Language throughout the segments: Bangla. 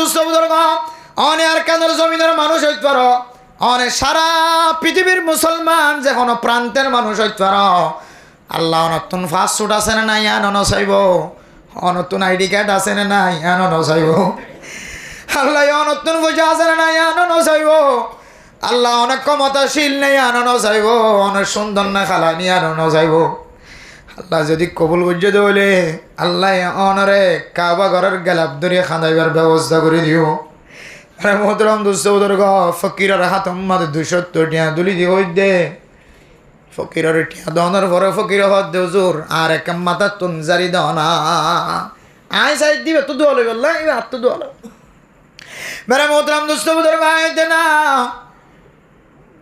দুস্থ বুজুর্গ অনে আর কানের জমিনের মানুষ হইতে পারো অনে সারা পৃথিবীর মুসলমান যে কোনো প্রান্তের মানুষ হইতে পারো আল্লাহ নতুন ফাস্টফুড আছে না নাই আনো চাইব নতুন আইডি কার্ড আছে না নাই আনো চাইব আল্লাহ নতুন পয়সা আছে না নাই আনো চাইব আল্লাহ অনেক ক্ষমতাশীল নেই আনো চাইব অনেক সুন্দর না খালা নিয়ে আনো চাইব আল্লাহ যদি কবুল বুঝে দৌলে আল্লাহ অনরে কাবা ঘরের গেলাপ ধরিয়ে খাঁদাইবার ব্যবস্থা করে দিও আরে মোহতরম দুঃসৌদর্গ ফকিরের হাত মাঝে 270 টিয়া দুলি দিয়ে হই দে ফকিরের টিয়া দনের পরে ফকির হত দে হুজুর আর এক মাথা তুন জারি দাও না আই সাইড দিবে তো দোয়া লইবে আল্লাহ এবার তো দোয়া লও মেরে মোহতরম দুঃসৌদর্গ আয় দে না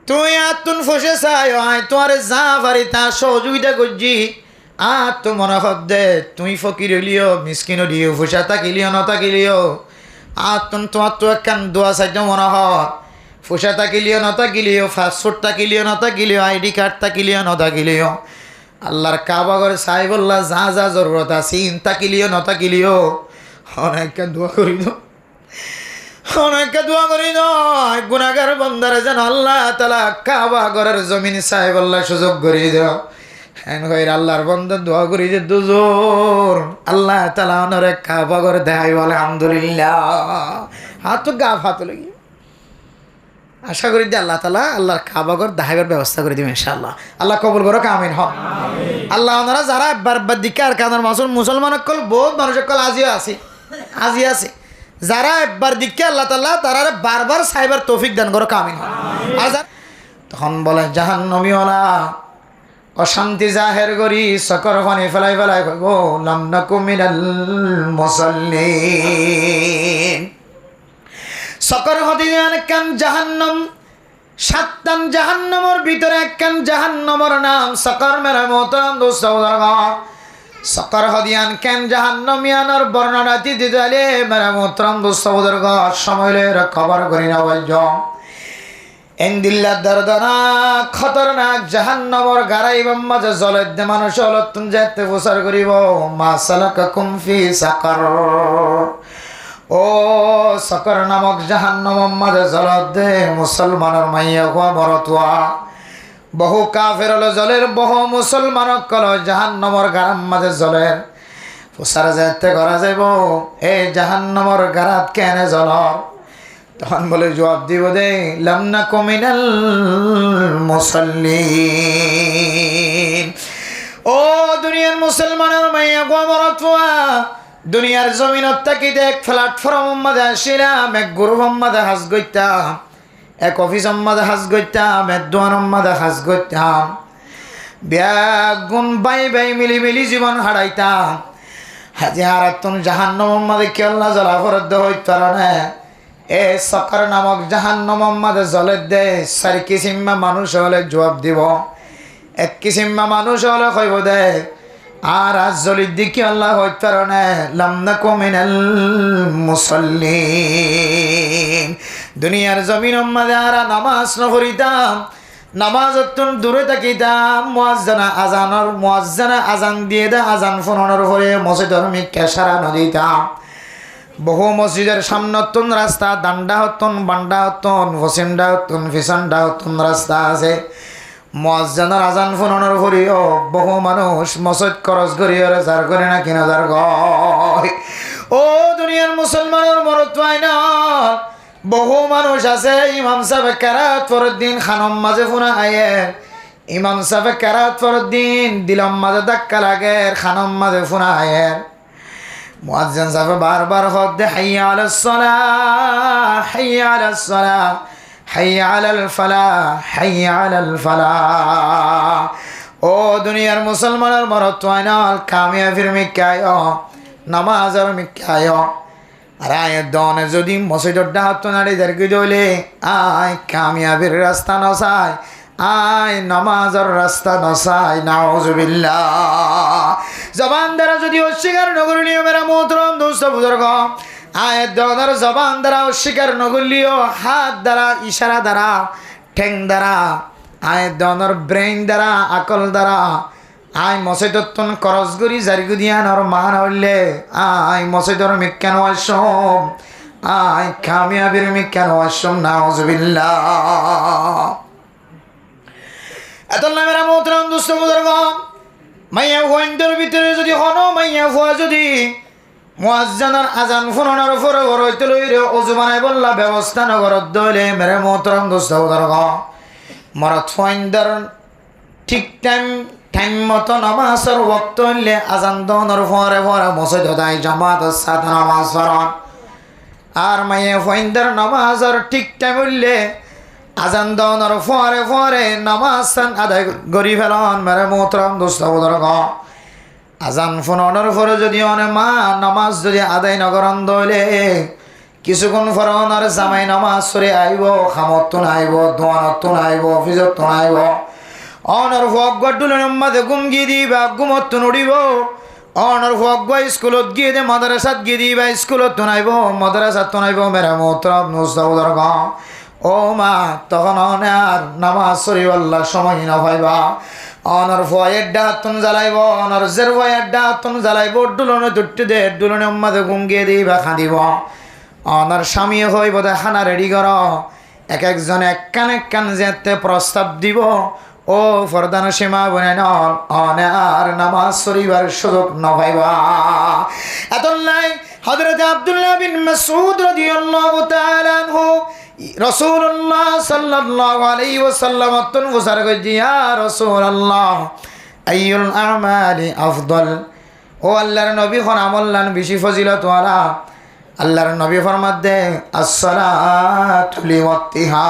তুই আতুন ফসে চাই আয় তোমার যা পারি তা সহযোগিতা করছি আর তো মনে হত দে তুই ফকির হলিও মিসকিন হলিও ফুসা তাকিলিও ন তাকিলিও আর তোমার তো একখান দোয়া চাইতে মনে হত ফুসা তাকিলিও ন তাকিলিও ফাস্টফুড তাকিলিও ন তাকিলিও আইডি কার্ড তাকিলিও ন তাকিলিও আল্লাহর কাবা ঘরে চাই বললা যা যা জরুরত আছে ইন তাকিলিও ন তাকিলিও অনেককে দোয়া করি দো অনেককে দোয়া করি দো গুনাহগার বান্দারে যেন আল্লাহ তাআলা কাবা ঘরের জমিন চাই বললা সুযোগ করি দাও আল্লাহর বন্ধন দোয়া করি যে দুজোর আল্লাহ তাআলা ওনারে কাবা ঘর দেখাই বলে আলহামদুলিল্লাহ হাত তো গা হাত লাগি আশা করি যে আল্লাহ তাআলা আল্লাহর কাবা ঘর দেখাইবার ব্যবস্থা করে দিবেন ইনশাআল্লাহ আল্লাহ কবুল করো আমিন হন আল্লাহ ওনারা যারা একবার দিকে আর কানার মাসুল মুসলমান কল বহুত মানুষ কল আজিও আছে যারা একবার দিকে আল্লাহ তাআলা তারা বারবার সাইবার তৌফিক দান করো আমিন হন আর তখন বলে জাহান্নামীওয়ালা অশান্তি জাহের করি সকর পানি ফেলাই কইব লাম নাকু মিনাল মুসাল্লিন সকর হদিয়ান কান জাহান্নাম সাতটান জাহান্নামের ভিতরে একখান জাহান্নামের নাম সকর মেরা মোহতরম দোস্ত সকর হদিয়ান কেন জাহান্নামিয়ানের বর্ণনা দিতে দিলে মেরা মোহতরম দোস্ত সময়লের খবর করি না বলছ এন্দিল্লা দরদনা খতরনাক জাহান্নামর গারাইবাম মাঝে জলের দে মানুষ অলতুন যেতে প্রচার করিব মা সালাকাকুম ফি সাকার ও সাকার নামক জাহান্নামর মাঝে জলের দে মুসলমানের মাইয়া হওয়া মরতুয়া বহু কাফের হলো জলের বহু মুসলমান কল জাহান্নামর গারাম মাঝে জলের প্রচার যেতে করা যাইব এই জাহান্নামর গারাত কেনে জলর তখন বলে জবাব দিব দে লাম নাকু মিনাল মুসাল্লিন ও দুনিয়ার মুসলমানের মাইয়া গো মরতুয়া দুনিয়ার জমিনত থাকি এক প্ল্যাটফর্ম মাঝে আসিলাম এক গ্রুপ মাঝে হাজ গইতাম এক অফিস মাঝে হাজ গইতাম এক দোয়ান মাঝে হাজ গইতাম ব্যাগ গুণ বাই মিলি জীবন হারাইতাম হাজি হারাতুন জাহান্নাম মাঝে কি আল্লাহ জ্বালা ফরদ হইতে পারে না এ সকর নামক জাহান্নাম মাঝে জলে দে 4 কিসিমা মানুষ হলে জবাব দিব এক কিসিমা মানুষ হলে কইব দে আর আজ জলির দিকে আল্লাহ হইতে পারে না লাম নাকু মিনাল মুসাল্লিন দুনিয়ার জমিন মাঝে আর নামাজ নপড়িতাম নামাজ অত্যন্ত দূরে থাকিতাম মুয়াজ্জিনা আজান দিয়ে দে আজান ফোনানোর পরে মসজিদের মিক্কা সারা নদিতাম বহু মসজিদের সামনে হতন রাস্তা ডান্ডা হতন বান্ডা হতন ফসিমডা হতন ফিসান্ডা হতন রাস্তা আছে মুয়াজ্জিনের আজান ফোনানোর পরেও বহু মানুষ মসজিদ খরচ করিয়ে যার করে না কিনা যার গয় ও দুনিয়ার মুসলমানের মরতুয়াই না বহু মানুষ আছে ইমাম সাহেব কেরাত ফরদ্দিন খানম মাঝে ফোনা আয়ে ইমাম সাহেব কেরাত ফরদ্দিন দিলম মাঝে ধাক্কা লাগে খানম মাঝে ফোনা আয়ে মুয়াজ্জিন সাহেব বারবার হদ হাইয়া আলাস সালাহ হাইয়া আলাস সালাহ হাইয়া আলাল ফালাহ হাইয়া আলাল ফালাহ ও দুনিয়ার মুসলমানের মরতুয়াইনাল কামিয়াবির মিক্কায় নামাজের মিক্কায় আর আয়ের দনে যদি মসজিদের ডাহাত নাড়ি দাঁড়িয়ে দইলে আয় কামিয়াবির রাস্তা নসাই আয় নামাজের রাস্তা নসাই নাউজুবিল্লাহ জবান দ্বারা যদি অস্বীকার নগরীয় মেরা মোহতরম দোস্ত বুজুর্গ আয়ের দনের জবান দ্বারা অস্বীকার নগরীয় হাত দ্বারা ইশারা দ্বারা ঠ্যাং দ্বারা আয়ের দনের ব্রেইন দ্বারা আকল দ্বারা আয় মসজিদতন খরচ করি জারিগুদিয়ান আর মান হইলে আয় মসজিদর মিক্কান ওয়াসম আয় কামিয়াবির মি কেন আসম নাউজুবিল্লাহ। এত নামেরা মোহতরম দুস্থ বুজুর্গ, মাইয়া ভয়ন্তর ভিতরে যদি হনো মাইয়া ভুয়া যদি মুয়াজ্জানার আজান ফোনানোর পরে হইতে লইরে অজু বানাই বললা ব্যবস্থা নগরত দইলে মেরে মোহতরম দুস্থ বুজুর্গ, মরত ফয়ন্দর ঠিক টাইম মতো নামাজের ওয়াক্ত হইলে আজান দনের পরে পরে মসজিদ দায় জামাত সাথে নামাজ পড়ন। আর মাইয়া ফয়ন্দর নামাজের ঠিক টাইম হইলে আজান দনের পরে পরে নামাজ আদায় করি ফেলন। মেরে মোহতরম দুস্থ বুজুর্গ, আজান ফোনানোর পরে যদি অনেক মা নামাজ যদি আদায় নগরন দইলে কিছুক্ষণ পরে ওনার জামাই নামাজ সরে আইব, খামত আইব, দোয়ানত আইব, অফিসত আইব, অনর ফগুলের মাঝে ঘুম গিয়ে দিবা ঘুমত নড়িব, অনর ফগ স্কুলত গিয়ে দে মাদ্রাসাত গিয়ে দিবা স্কুলত নাইব, মাদ্রাসাত নাইব। মেরা মোহতরম দুস্থ বুজুর্গ, ও মা তখন আর নামাজ সরিবাল্লার সময় না ভাইবা, অনর ফয়ের ডাতন জ্বালাইব, অনর জের ফয়ের ডাতন জ্বালাইব, ডুলনে দুটি দে ডুলনে মাঝে ঘুম গিয়ে দিবা খাঁদিব। অনর স্বামী হইব দে খানা রেডি কর, এক একজন এক কান যেতে প্রস্তাব দিব। ও ফরদান সীমা বনে নল অনে আর নামাজ সরিবার সুযোগ ন ভাইবা। এত নাই হযরত আব্দুল্লাহ বিন মাসউদ রাদিয়াল্লাহু তাআলা আনহু রাসূলুল্লাহ সাল্লাল্লাহু আলাইহি ওয়াসাল্লাম তন ফুসার গজি ইয়া রাসূলুল্লাহ আইয়ুল আমালি আফদল। ও আল্লাহর নবী কোন আমল বেশি ফজিলত ওয়ালা? আল্লাহর নবী ফরমাত দে আসসালাতু লিওয়াক্তিহা,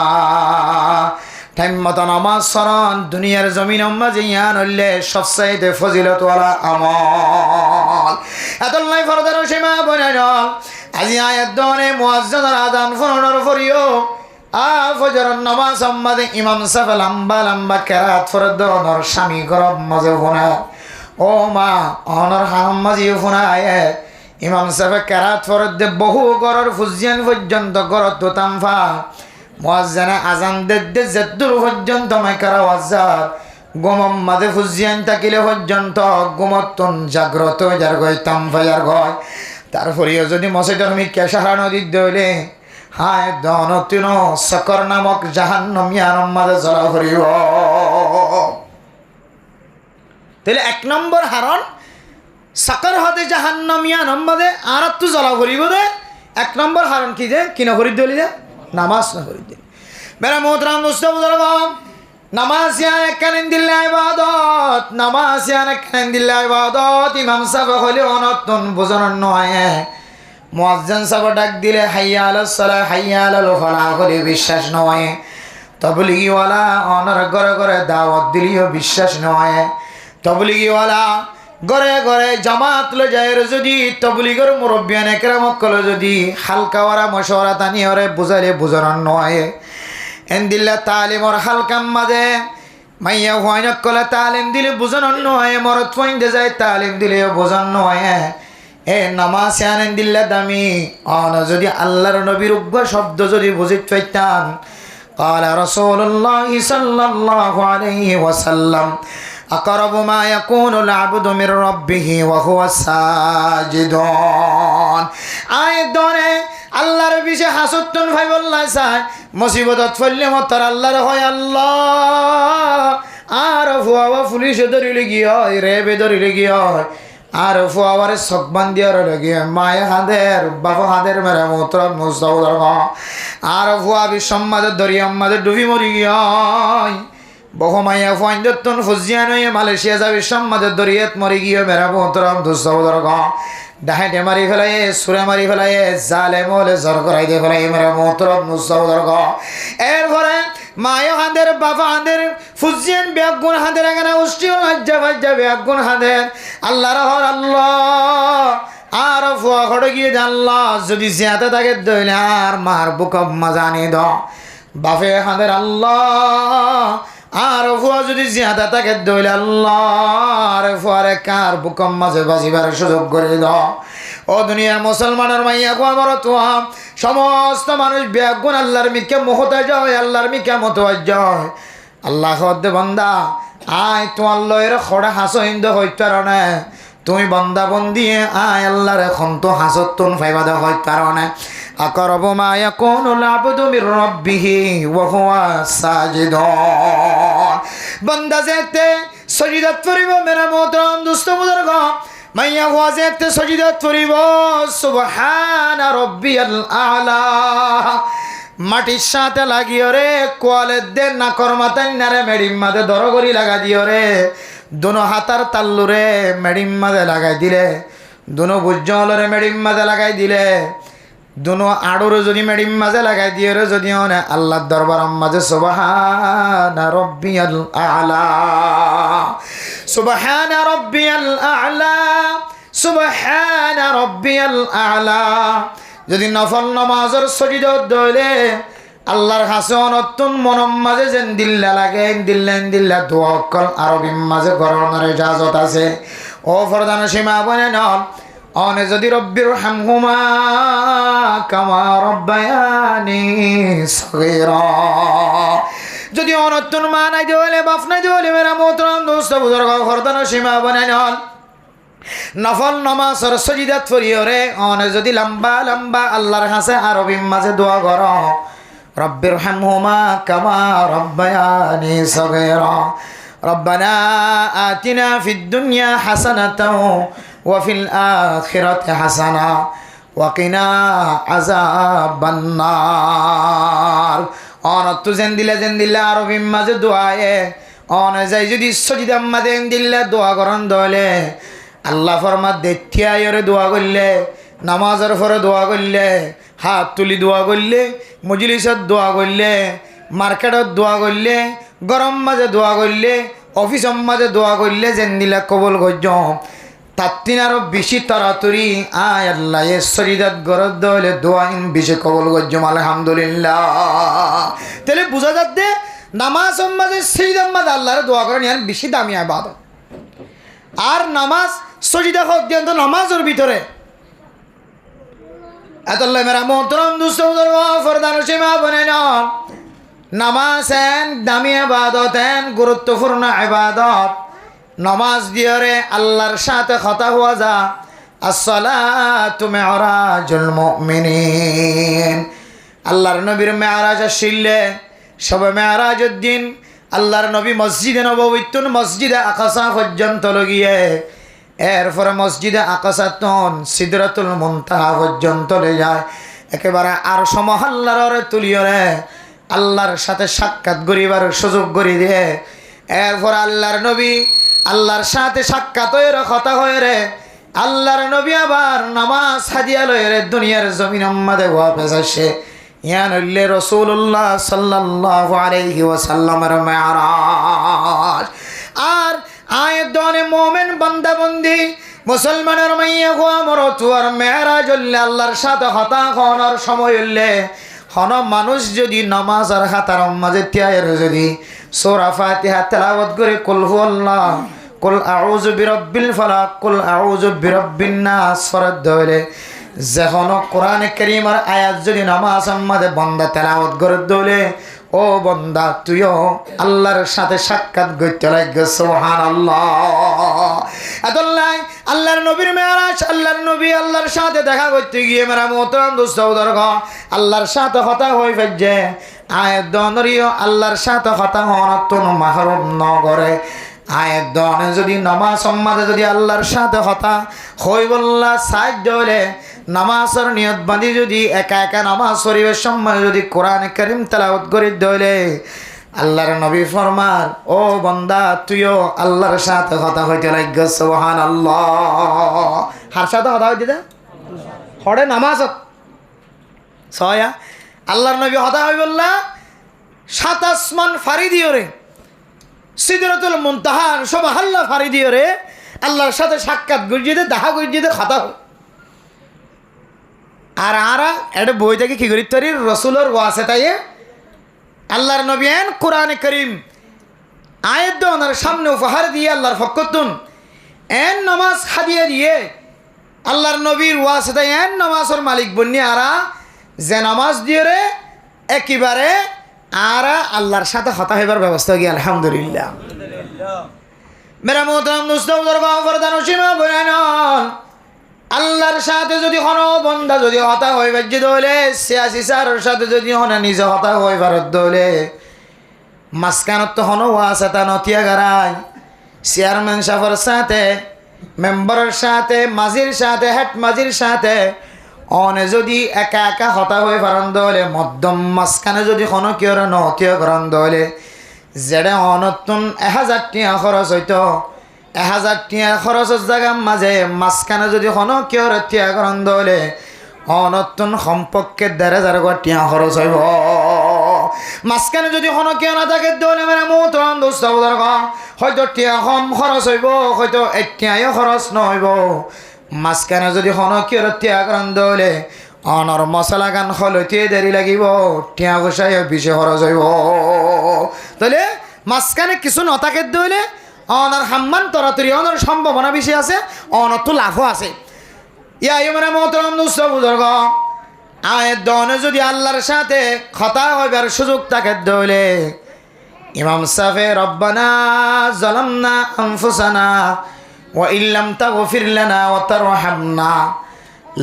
টাইম মতো নামাজ সরণ দুনিয়ার জমিন মাঝে ইয়ান হইলে সবচাইতে ফজিলত ওয়ালা আমল। এতলাই ফরদার সীমা বনে নল আজি আয়াত দনে মুয়াজ্জিনের আযান ফোনানোর পরিও ফজরের নামাজ মাঝে ইমাম সাহেব লম্বা লম্বা কেরাত ফরদর স্বামী গরম মাঝে ফোনা। ও মা অনর হাম মাঝে ফোনায় ইমাম সাহেব কেরাত ফরদ বহু গরর ফুজিয়ান পর্যন্ত গরত তামফা মুয়াজ্জিনে আজান দে জেদ্দুর পর্যন্ত মাইকারা ওয়াজার গমম মাঝে ফুজিয়ান তাকিলে পর্যন্ত গমতন জাগ্রত যার গয় তামফা যার গয়। তারপরেও যদি মসজিদের মিকে সারা নদীর দইলে হায় দনতিন সকর নামক জাহান্নামিয়ার মাঝে জ্বলা করিব। তাহলে এক নম্বর হারণ সকর হতে জাহান্নামিয়া নম্বরে আর তো জ্বলা করিব দে। এক নম্বর হারণ কি যে কিনা করি দিলি দে নামাজ না করি দিলি। মেরা মোহতরম দোস্ত বুজুর্গ, নামাজ ইয়ানে কানেন দিল্লা ইবাদত, নামাজ ইয়ানে কানেন দিল্লা ইবাদত। ইমাম সাহেব হইলে অনতন বুঝন নয়, মুয়াজ্জিন সাহেব ডাক দিলে হাইয়া আলাস সালাহ হাইয়া আলাল ফালাহ হলে বিশ্বাস নয়। তবলিগিওয়ালা অনর ঘরে ঘরে দাওয়াত দিলিও বিশ্বাস নয়। তবলিগিওয়ালা ঘরে ঘরে জামাত লো যায় যদি তবলিগর মুরব্বিয়ান একরামক কলে যদি হালকা ওরা মশওয়ারা তানি ওরে বুঝাইলে বুঝন নয়। এন্দিল্লা তালিমর হালকাম মাঝে মাইয়া হয়নক কলে তালিম দিলে বুঝন নয়, মরত ফইন্দে যায় তালিম দিলে বুঝন নয়। এ নামাজ আনেন দিল্লা দামি অন যদি আল্লাহর নবীর উগ্র শব্দ যদি বুঝিত পাইতাম। ক্বালা রাসূলুল্লাহি সাল্লাল্লাহু আলাইহি ওয়াসাল্লাম আকরাবু মা ইয়াকুনুল আবদু মির রাব্বিহি ওয়া হুয়া সাজিদুন। আয়াত ধরে আল্লাহর বিষয়ে হাসুতন ভাই বললা চায় মুসিবতত ফেললে মতর আল্লাহর হয় আল্লাহ আর ফুয়া পুলিশে ধরিলে গিয়ে হয় রেবে ধরিলে গিয়ে হয় আর ফুয়ারে সকবান দিয়ার গিয়ে মায়ে হাঁদের বাবা হাঁদের মেরে মোহতরম মুস্তাউদর আর ফুয়া বিশ্বম্মাদের দরিয়াম্মাদের ডুবি মরি গিয়ে বহু মাইয়া ফাইন্দতন ফুজিয়ান হয়ে মালয়েশিয়া যাবে সম্মাদের দরিয়াত মরি গিয়ে মেরা মোহতরম দুস্তাউদর ডাহেটে মারি ফেলাই সুরে মারি ফেলাই জালে মলে জর করাই দিয়ে ফেলাই মেরা মোহতরম মুস্তাউদর এরপরে মায় হাঁদের বাবা হাঁদের ফুজিয়ান ব্যাগুন হাঁদের এখানে উষ্টি লজ্জা বাজ্জা ব্যাগুন হাঁদের আল্লাহ রহর আল্লাহ আর ফুয়া খড়ে গিয়ে জানলা যদি জিয়াতে থাকে দইলে আর মার বুকব মাজানি দ বাপে হাঁদের আল্লাহ আর ফুয়া যদি জিয়াদা থাকে দইলে আল্লাহ আর ফুয়ারে কার বুকম মাঝে বাজিবার সুযোগ করে দ। ও দুনিয়ার মুসলমানের মাইয়া আমার তোয়া সমস্ত মানুষ ব্যাগুন আল্লাহর মিকে মোহতে যায় আল্লাহর মিকে মতোয়াজ যায়। আল্লাহ দে বন্দা আয় তোমার লয়ের খড়া হাসো হিন্দু হইতার না তুমি বন্দা বন্দিয়ে আয় আল্লাহর এখন তো হাসত তুন ফাইবা দে হইতার না আকরাবু মা ইয়াকুনুল আবদু মির রাব্বিহি ওয়া হুয়া সাজিদুন। বান্দা যেতে সজিদাত করিব মেরা মোহতরম দোস্ত বুজুর্গ, মাইয়া হুয়া যেতে সজিদাত করিব সুবহানা রাব্বিয়াল আ'লা। মাটির সাথে লাগিও রে কোয়ালের দে নাকর মাথায় নারে মেডিম মাঝে দরগরি লাগা দিও রে, দুনো হাতার তাল্লু রে মেডিম মাঝে লাগাই দিলে, দুনো বুজ্জলরে মেডিম মাঝে লাগাই দিলে, দুনো আড়ুরে যদি মেডিম মাঝে লাগাই দিও রে, যদি না আল্লাহর দরবার মাঝে সুবহানা রাব্বিয়াল আ'লা, সুবহানা রাব্বিয়াল আ'লা, সুবহানা রাব্বিয়াল আ'লা। যদি নফল নামাজের সজিদত দইলে আল্লাহর হাসন অত্যন মনম মাঝে যেন দিল্লা লাগে, দিল্লা দোয়া কল আরবির মাঝে গরনের ইজাজত আছে। ও ফরদান সীমা বনে নন অনে যদি রব্বির হামহুমা কামা রব্বায়ানি সগীরা, যদি অনত্যন মা নাই দিলে বাপ নাই দিলে মেরা মোহতরম দোস্ত বুজুর্গ ফরদান সীমা বনে নন নফল নামাজের সজিদাত করিও রে, অনে যদি লম্বা লম্বা আল্লাহর কাছে আরবির মাঝে দোয়া কর, রব্বির হামহুমা কামা রব্বায়ানি সগীরা, রব্বানা আতিনা ফিদ দুনিয়া হাসানাতাও ওয়া ফিল আখিরাতি হাসানা ওয়া কিনা আযাবান নার। অনত যেন দিলে আরবির মাঝে দোয়ায়ে অনে যাই যদি সজিদার মাঝে দিলে দোয়া করন দলে আল্লাহ ফরমাত দেখিয়ারে দোয়া করলে, নামাজের পরে দোয়া করলে, হাত তুলি দোয়া করলে, মজলিসত দোয়া করলে, মার্কেটত দোয়া করলে, গরম মাঝে দোয়া করলে, অফিসের মাঝে দোয়া করলে যেন দিলে কবল গজ্য তার তিন আরো বেশি তাড়াতাড়ি আয় আল্লাহ এ শরীরাত গরদ দলে দোয়া ইন বেশি কবল গজ্য আলহামদুলিল্লাহ। তাহলে বোঝা যাচ্ছে নামাজ মাঝে সজিদার মাঝে আল্লাহর দোয়া করেন ইয়ার বেশি দামি ইবাদত। আর নামাজ সজিদা হোক দিয়ন্ত নামাজের ভিতরে এতল্লাই মেরা মোহতরম দুস্থ ফরদান সীমা বনে না, নামাজ এন দামি ইবাদত, এন গুরুত্বপূর্ণ ইবাদত। নামাজ দিয়রে আল্লাহর সাথে কথা হওয়া যা, আসসালাতু মি'রাজুল মুমিনিন। আল্লাহর নবীর মেরাজ আসিলে সবে মেরাজের দিন আল্লাহর নবী মসজিদে নববীতুন মসজিদে আকসা পর্যন্ত লগিয়ে, এরপরে মসজিদে আকসাতুন সিদরাতুল মুনতাহা পর্যন্ত লে যায়, একেবারে আরশ মহল্লার তুলিয়রে আল্লাহর সাথে সাক্ষাৎ করিবার সুযোগ করে দিয়ে, এরপর আল্লাহর নবী আল্লাহর সাথে সাক্ষাৎ হয়ে কথা হয়ে রে আল্লাহর নবী আবার নামাজ হাদিয়া লয়ে রে দুনিয়ার জমিন আমাদের ওয়াপস আসে। ইয়ান হইলে রাসূলুল্লাহ সাল্লাল্লাহু আলাইহি ওয়াসাল্লামের মেরাজ। আর আয়াত দনে মুমিন বান্দা বন্দি মুসলমানের মাইয়া গোয়া মরতুয়ার মেরাজ হইলে আল্লাহর সাথে হতা হওয়ার সময় হইলে হন মানুষ যদি নামাজ আর হাতার মাঝে তিয়ায়ের যদি সূরা ফাতিহা তেলাওয়াত করে কুল হুয়াল্লাহ, কুল আউযু বিরাব্বিল ফালাক, কুল আউযু বিরাব্বিন নাস ফরদ দলে যখন কোরআন কারীমের আয়াত যদি নামাজ আমাদের বান্দা তেলাওয়াত করে দলে, ও বান্দা তুইও আল্লাহর সাথে সাক্ষাৎ করতে লাগবে সুবহানাল্লাহ। আল্লাহ আল্লাহর নবীর মেরাজ, আল্লাহর নবী আল্লাহর সাথে দেখা করতে গিয়ে মেরা মোহতরম দোস্ত বুজুর্গ আল্লাহর সাথে কথা হই ফেজে আয়াত দনরিও আল্লাহর সাথে কথা হনতুন মাহরুম নগরে। আয়াত দনে যদি নামাজ সম্মাদে যদি আল্লাহর সাথে কথা হই বললা সাহায্য হলে নামাজের নিয়ত বাঁধি যদি একা একা নামাজ শরীফের সম্মানে যদি কোরআন কারীম তেলাওয়াত করে দলে আল্লাহর নবী ফরমার, ও বান্দা তুইও আল্লাহর সাথে কথা হইতে লাগবে সুবহানাল্লাহ। হার সাথে কথা হইতে দে হড়ে নামাজত ছয়া আল্লাহর নবী কথা হই বললা ৭ আসমান ফারি দিও রে সিদরাতুল মুনতাহার সব হাল্লা ফারি দিও রে আল্লাহর সাথে সাক্ষাৎ গড়িয়ে দে দেখা গড়িয়ে দে খাতা হয়। আর আরা এটা বই থেকে কি করি তরি রসুলের ওয়াসে তাই আল্লাহর নবী এন কোরআন করিম আয়াত ওনার সামনে উপহার দিয়ে আল্লাহর ফকতুন এন নামাজ হাদিয়া দিয়ে আল্লাহর নবীর ওয়াসে তাই এন নামাজের মালিক বন্যে আরা যে নামাজ দিয়ে রে একেবারে আরা আল্লাহর সাথে হতা হইবার ব্যবস্থা গিয়ে আলহামদুলিল্লাহ। মেরা মোহতরম দোস্ত বুজুর্গ ফরদান সীমা বলেন আল্লাহর সাথে যদি কোনো বন্দা যদি হতা হয়ে বাজ্যে দলে সিয়াসি সারের সাথে যদি হনে নিজে হতা হয়ে ভারত দলে মাঝখানত তো হনো আছে তা নতিয়া গারায় চেয়ারম্যান সাহেবের সাথে মেম্বারের সাথে মাঝির সাথে হেড মাঝির সাথে অনে যদি একা একা হতা হয়ে পারন দলে মধ্যম মাঝখানে যদি কোনো কেউ নতীয় করেন দলে যেটা অনতুন 1000 টিয়া খরচ হইতো 1000 টিয়া খরচের জায়গার মাঝে মাঝখানে যদি কোনো কেউ টিয়া করেন দলে অনতুন সম্পর্কে 1500 টিয়া খরচ হইব মাঝখানে যদি কোনো কেউ না থাকে দলে মানে মোতরম দোস্ত হয়তো টিয়া কম খরচ হইব হয়তো 1 টিয়াও খরচ নহইব মাঝখানে যদি কোনো কেউ টিয়া করেন দলে অনর মশলা গান খলতে দেরি লাগিব টিয়া গোসাই বেশি খরচ হইব তাহলে মাঝখানে কিছু নথাকে দলে অনার হাম্মান তরাতরি অনার সম্ভাবনা বেশি আছে অনর তো লাভও আছে ইয়া মানে মোহতরম দুস্থ বুজুর্গ আয়ের দনে যদি আল্লাহর সাথে খতা হইবার সুযোগ থাকে দলে ইমাম সাফে রব্বানা জালামনা আনফুসানা ওয়া ইল্লাম তাগফির লানা ওয়া তারহামনা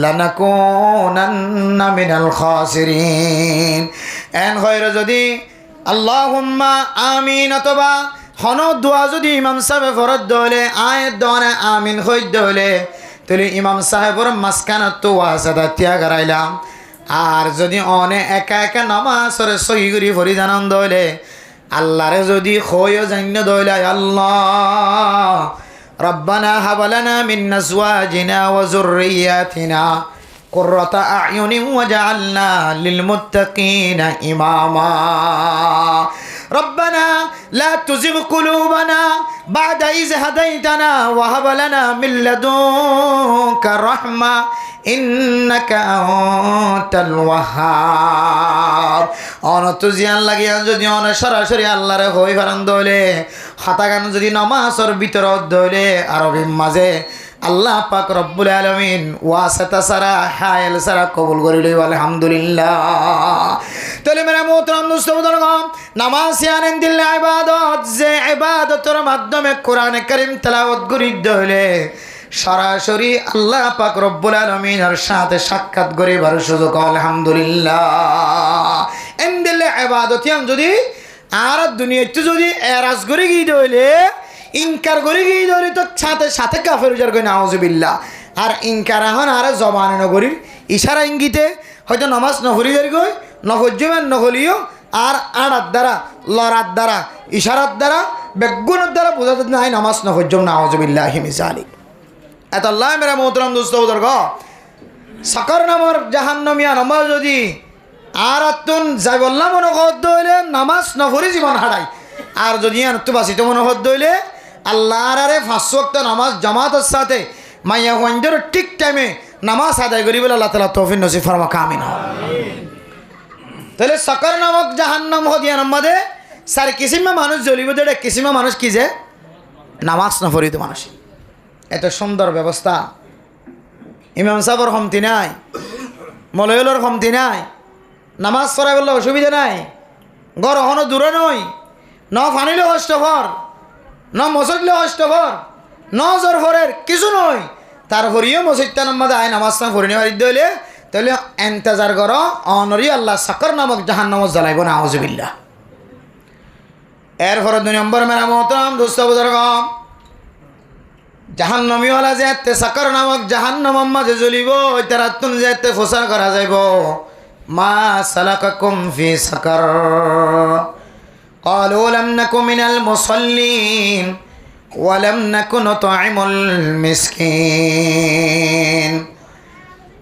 লানাকুনান্না মিনাল খাসিরিন এন হয়র যদি আল্লাহুম্মা আমিন অথবা হন দোয়া যদি ইমাম সাহেব ফরদ দলে আয়ের দনে আমিন হই দলে তাহলে ইমাম সাহেবর মাঝখানত তো ওয়াসাদা ত্যাগ হারাইলাম আর যদি অনে একা একা নামাজরে সহি করি ফরি জানান দলে আল্লাহরে যদি খয়ও জান্য দলে আল্লাহ রব্বানা হাবলানা মিন আজওয়াজিনা ওয়া যুররিয়াতিনা قرة أعين وجعلنا للمتقين إماما ربنا لا تزغ قلوبنا بعد إذ هديتنا وهب لنا من لدنك رحمة إنك أنت الوهاب অনতুজিয়ান লাগিয়া যদি অন সরাসরি আল্লাহরে হই ফারান দলে হাতাগান যদি নামাজের ভিতর দলে আরবি মাঝে আল্লাহ পাক রব্বুল আলামিন ওয়াসাতা সারা হায়াল সারা কবুল করিল আলহামদুলিল্লাহ তাহলে মেরা মোহতরম দোস্ত বুজুর্গ নামাজ ইয়ানেন দিল ইবাদত যে ইবাদতের মাধ্যমে কোরআন কারীম তেলাওয়াত করি দলে সরাসরি আল্লাহ পাক রব্বুল আলামিনের সাথে সাক্ষাৎ করিবার সুযোগ আলহামদুলিল্লাহ এন দিল ইবাদত ইয়ান যদি আর দুনিয়াতে যদি এরাজ করে গিয়ে দলে ইনকার করে গিয়ে ধরে তো সাথে সাথে কাফের উজার করে নাউজুবিল্লাহ আর ইনকার এখন আর জবানে নগরীর ইশারা ইঙ্গিতে হয়তো নামাজ নহরি যার গই নহজ্জমেন নহলিও আর আড়ার দ্বারা লড়ার দ্বারা ইশারার দ্বারা বেগুনের দ্বারা বোঝাতে নাই নামাজ নহজ্জম নাউজুবিল্লাহ হিমিজালি এত আল্লাহ মেরা মোহতরম দোস্ত বুজুর্গ সকর নামর জাহান্নামিয়া নামাজ যদি আর আত্মন যাই বললাম মনে হদ্দ হইলে নামাজ নহরি জীবন হারাই আর যদি তো বাসিত মনে হদ্দ হইলে আল্লাহর আরে 5 ওয়াক্ত নামাজ জামাতের সাথে মাইয়া ওয়াইন্ডের ঠিক টাইমে নামাজ আদায় করি বলে আল্লাহ তাআলা তৌফিক নসিব ফরমাক আমিন তাহলে সকর নামক জাহান্নাম হদিয়া নামাদে সার কিসিমা মানুষ জ্বলিব দেড়ে কিসিমা মানুষ কি যে নামাজ না পড়িত মানুষ এত সুন্দর ব্যবস্থা ইমাম সাহেবের কমতি নাই মলয়লর কমতি নাই নামাজ পড়াই বললে অসুবিধা নাই ঘর এখনো দূরে নয় ন ফানিলে হস্তভর ন মসজিদলে হস্তভর ন জোর ভরের কিছু নয় তারপরেও মসজিদটা নামাদে আয় নামাজটা পড়িনি বাড়ি দইলে তাহলে এন্তেজার করো অনরি আল্লাহ সাকর নামক জাহান্নাম জ্বালাইব না আউযুবিল্লাহ এরপরে 2 নম্বর মেরা মোহতরম দোস্ত বুজুর্গ জাহান্নামীওয়ালা যেতে সাকর নামক জাহান্নামের মাঝে জ্বলিব তার তুন যেতে প্রচার করা যাইব মা সালাকাকুম ফি সাকর قالوا لم نكن من المصلين ولم نكن نطعم المسكين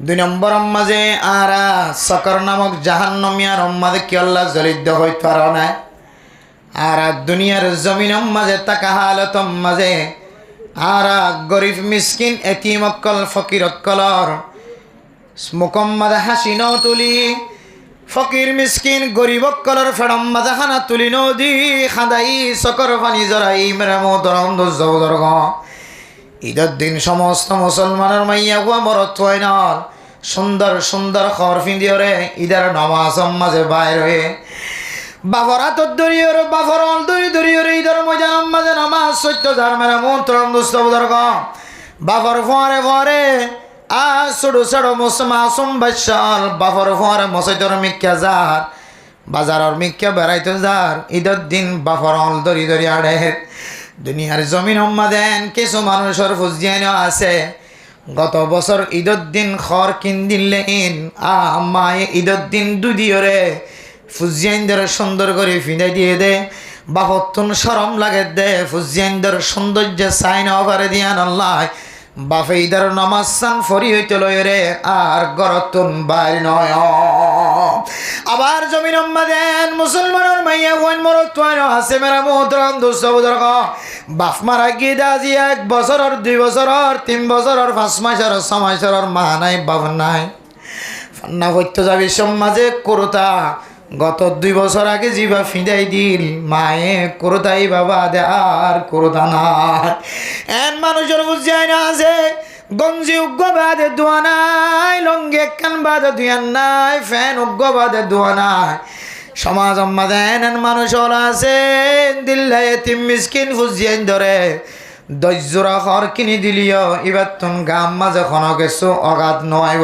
2 নম্বর মাঝে আরা সাকর নামক জাহান্নামিয়ার মাঝে কি আল্লাহ জ্বলিত হইতে পারে না আর দুনিয়ার জমিনের মাঝে তাকা হালতম মাঝে আরা গরিব মিসকিন এতিম অক্কল ফকির অক্কলর মুকম্মদ হাসি ন তুলি ফকির মিসকিন গরিব অক্কলর ফেড়ম মাঝে খানা তুলি নদী খাদাই সকর পানি জরাই মেরা মোহতরম দোস্ত বুজুর্গ ঈদের দিন সমস্ত মুসলমানের মাইয়া গুয়া মরত হয় না সুন্দর সুন্দর খবর ফিন্দিওরে ঈদের নামাজ মাঝে বাইর হয়ে বাবর হাতত দরিয়র বাবর অল দরিয়রে ঈদের ময়দান মাঝে নামাজ সত্য যার মেরা মোহতরম দোস্ত বুজুর্গ বাবর ফরে ফরে ছোটো ছোটো মাসুম বাচ্চাল বাপর ফোয়ারে মসজিদর মিক্কা যার বাজারের মিক্কা বেড়াইতে যার ঈদের দিন বাপর অল ধরি ধরি আড়ে দুনিয়ার জমিন দেন কিছু মানুষের ফুজিয়ানো আছে গত বছর ঈদের দিন খর কিন দিলেন মায়ে ঈদের দিন দুদিওরে ফুজিয়ানদের সুন্দর করে ফিনাই দিয়ে দে বাপতুন সরম লাগে দে ফুজিয়ানদের সৌন্দর্য সাইন অভারে দিয়ান আল্লাহ বাপে ঈদের নামাজ সান ফরি হইতে লয় রে আর গরতুন বাইর নয় আবার জমিন দেন মুসলমানের মাইয়া ওয়ান মরত্বান আছে মেরা মোহতরম দোস্ত বুজুর্গ বাপ মারা গিয়ে দাজি 1 বছরের 2 বছরের 3 বছরের 5 মাসের 6 মাসের মা নাই বাপ নাই ফান্না হইতে যাবি সমাজে করতা গত 2 বছর আগে জিবা ফিদাই দিল মায়ে করতাই বাবা দে আর করতা না এন মানুষের বুঝাই না আছে গঞ্জি উগ্গ বাদে দোয়া নাই লঙ্গি একখান বাদে দুয়ান নাই ফ্যান উগ্গ বাদে দোয়া নাই সমাজ দেন মানুষ আছে দিল্লাই এতিম মিসকিন ফুজিয়ান ধরে 10 জোড়া খড় কিনি দিলিও এবার তুন গাম মাঝে খন কিছু অগাধ নয়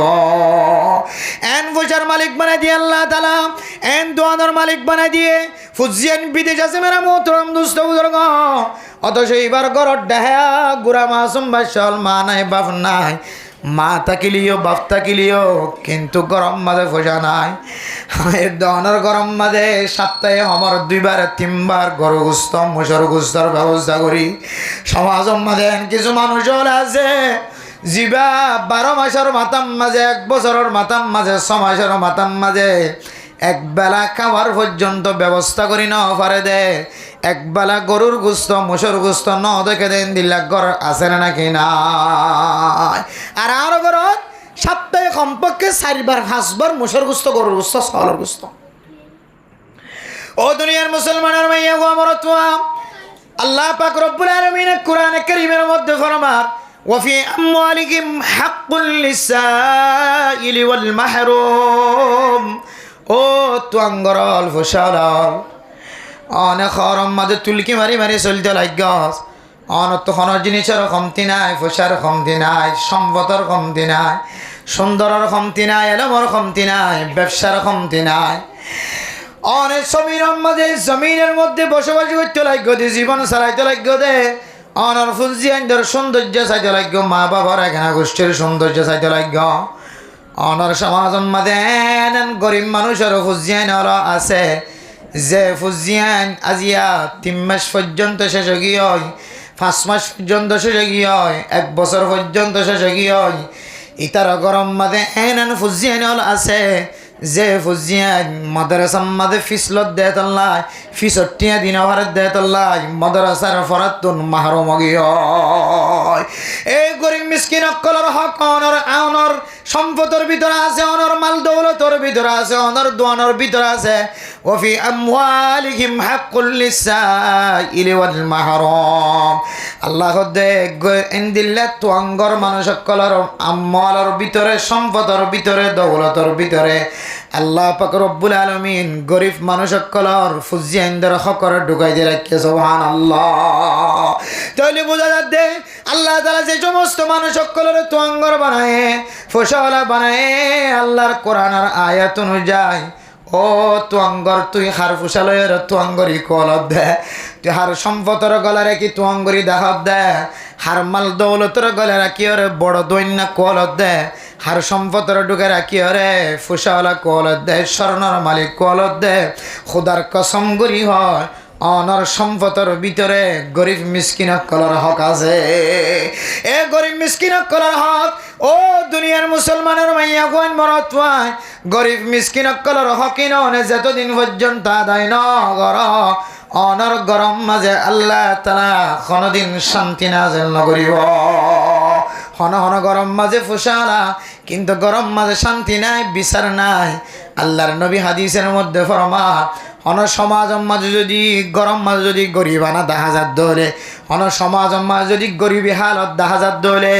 এন ফুজার মালিক বানাই দিয়ে আল্লাহ তালা এন দোয়ানোর মালিক বানাই দিয়ে ফুজিয়ান বিদেশ আছে মেরা মোহতরম দুস্থ বুজুর্গ অথচ এবার গরর ডাহা গুড়া মাসুম বাসল মা নাই বাপ নাই মা থাকিলিও বাপ থাকিলিও কিন্তু গরম মাঝে ফোসা নাই এর দহনের গরম মাঝে সপ্তাহে আমার 2 বার 3 বার গরু গুস্ত মুসর গুস্তর ব্যবস্থা করি সমাজ মাঝে কিছু মানুষ আছে জিবা 12 মাসের মাতাম মাঝে 1 বছরের মাতাম মাঝে 6 মাসের মাতাম মাঝে একবেলা খাবার পর্যন্ত ব্যবস্থা করি না পারে দে একবেলা গরুর গুস্ত মুসর গুস্ত ন দেখে দেন দিল্লা ঘর আছে নাকি না আর আরো ঘরত সপ্তাহে কমপক্ষে 4 বার 5 বার মুসর গুস্ত গরুর গুস্ত ছাগলের গুস্ত ও দুনিয়ার মুসলমানের মাইয়া গো আমার তোয়া আল্লাহ পাক রব্বুল আলামিন কোরআনে কারীমের মধ্যে ফরমান ওয়াফি আমওয়ালিহিম হাক্কুল লিসাইলি ওয়াল মাহরুম ও তুয়াঙ্গরল ফুসালল অনেক খরম মাঝে তুলকি মারি মারি চলতে লাগস অনত খনের জিনিসের কমতি নাই ফুসার কমতি নাই সম্পদের কমতি নাই সুন্দরের কমতি নাই এলমর কমতি নাই ব্যবসার কমতি নাই অনেক জমিনের মধ্যে বসবাস করতে লাগো দে জীবন চালাইতে লাগো দে অনর ফুজিয়ানদের সৌন্দর্য চাইতে লাগো মা বাবার এখানে গোষ্ঠীর সৌন্দর্য চাইতে লাগো অনর সমাজ গরিব মানুষের ফুজিয়ান আছে যে ফুজিয়ান আজিয়া 3 মাস পর্যন্ত শেষ গিয়ে 5 মাস পর্যন্ত শেষ গিয়ে 1 বছর পর্যন্ত শেষ গিয়ে ইতার গরম মাঝে এন ফুজিয়ান আছে যে ফুজিয়ান মাদ্রাসার মাঝে ফিসলত দেয় তল্লাই ফিসটিয়া দিন ভারত দেয় তল্লাই মাদ্রাসার ফরাতুন মাহরুম গিয়ে এই গরিব মিসকিন অকলর হক অনর সম্পদের ভিতরে আছে অনর মাল দৌলতর ভিতরে আছে অনর দোয়ানোর ভিতরে আছে ওফি আমওয়ালিহিম হাক্কুল লিসাইলি ওয়াল মাহরুম আল্লাহ দে ইনদিল্লা তুয়াঙ্গর মানুষ সকলের আমওয়ালের ভিতরে সম্পদের ভিতরে দৌলতর ভিতরে আল্লাহ পাক রব্বুল আলামিন গরিব মানুষ সকলের ফুজিয়ানদের হকর ঢুকাই দিয়ে রাখে সুবহানাল্লাহ তাহলে বোঝা যাচ্ছে আল্লাহ তাআলা যে সমস্ত মানুষ সকলের তুয়াঙ্গর বানায় ফসলা বানায় আল্লাহর কোরআনের আয়াত অনুযায়ী ও তুয়াঙ্গর তুই হার ফুসালয়ের তুয়াঙ্গরি কলত দে তুই হার সম্পদের গলারে কি তুয়াঙ্গরি দেখাত দে হার মাল দৌলতের গলে রাখি ওরে বড় দৈন্য কলত দে হার সম্পদের ঢুকে রাখি ওরে ফুসাওয়ালা কলত দে স্বর্ণর মালিক কলত দে খুদার কসম গরি হয় অনর সম্পদের ভিতরে গরিব মিসকিন কলার হক আছে এ গরিব মিসকিন কলার হক ও দুনিয়ার মুসলমানের মাইয়া কোন মরত গরিব মিসকিন কলার হকিন যতদিন পর্যন্ত আদায় ন কর অনর গরম মাঝে আল্লাহ তাআলা কোনদিন শান্তি নাযিল নকরিব হন হন গরম মাঝে ফুসালা কিন্তু গরম মাঝে শান্তি নাই বিচার নাই আল্লাহর নবী হাদিসের মধ্যে ফরমান অন সমাজ মাঝে যদি গরম মাঝে যদি গরিবানা দেখা যাত দলে অন সমাজ মাঝে যদি গরিবী হালত দেখা যাত দলে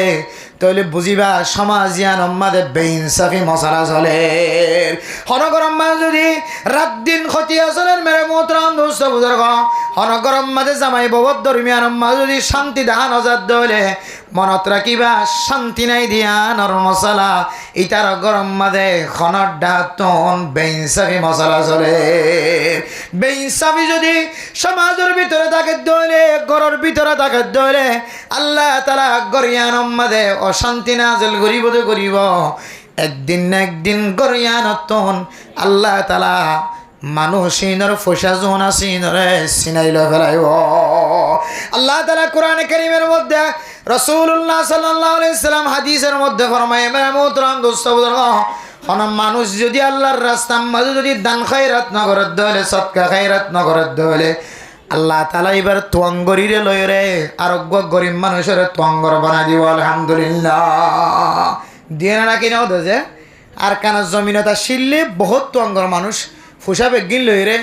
তাহলে বুঝিবা সমাজিয়ান মাঝে বেইনসাফি মশলা চলে হন গরম মাঝে যদি রাত দিন ক্ষতি আসলেন মেরে মোহতরম দোস্ত বুজুর্গ অনগরম মাঝে জামাই ববর দরমিয়ান মা যদি শান্তি দেখান অজাত দলে মনত রাখিবা শান্তি নাই দিয়া নর মশলা ইটার গরম মাঝে খনর ডাতন বেইনসাফি মশলা চলে বেইনসাফি যদি সমাজের ভিতরে থাকে দলে ঘরের ভিতরে থাকে দলে আল্লাহ তাআলা গরিয়ানম মাঝে অশান্তি নাজিল করিব একদিন না একদিন গরিয়ানতন আল্লাহ তাআলা মানুষিনর ফসা জোন আসিনরে সিনাইল ফেলাইব আল্লাহ তাআলা কোরআনে কারীমের মধ্যে রাসূলুল্লাহ সাল্লাল্লাহু আলাইহি সাল্লাম হাদিসের মধ্যে ফরমায় মেহমুদরাম দোস্ত বুজুর্গ কোন মানুষ যদি আল্লাহর রাস্তার মাঝে যদি দান খায়রাত না করে দলে সদকা খায়রাত না করে দলে আল্লাহ তাআলা এবার তোয়াঙ্গরিরে লয়রে আরোগ্য গরিব মানুষের তোয়াঙ্গর বানা দিব আলহামদুলিল্লাহ দিয়ে না কি নাও দে আর কানা জমিনতা শিললে বহুত তোয়াঙ্গর মানুষ ফুসা বেগিন লইরে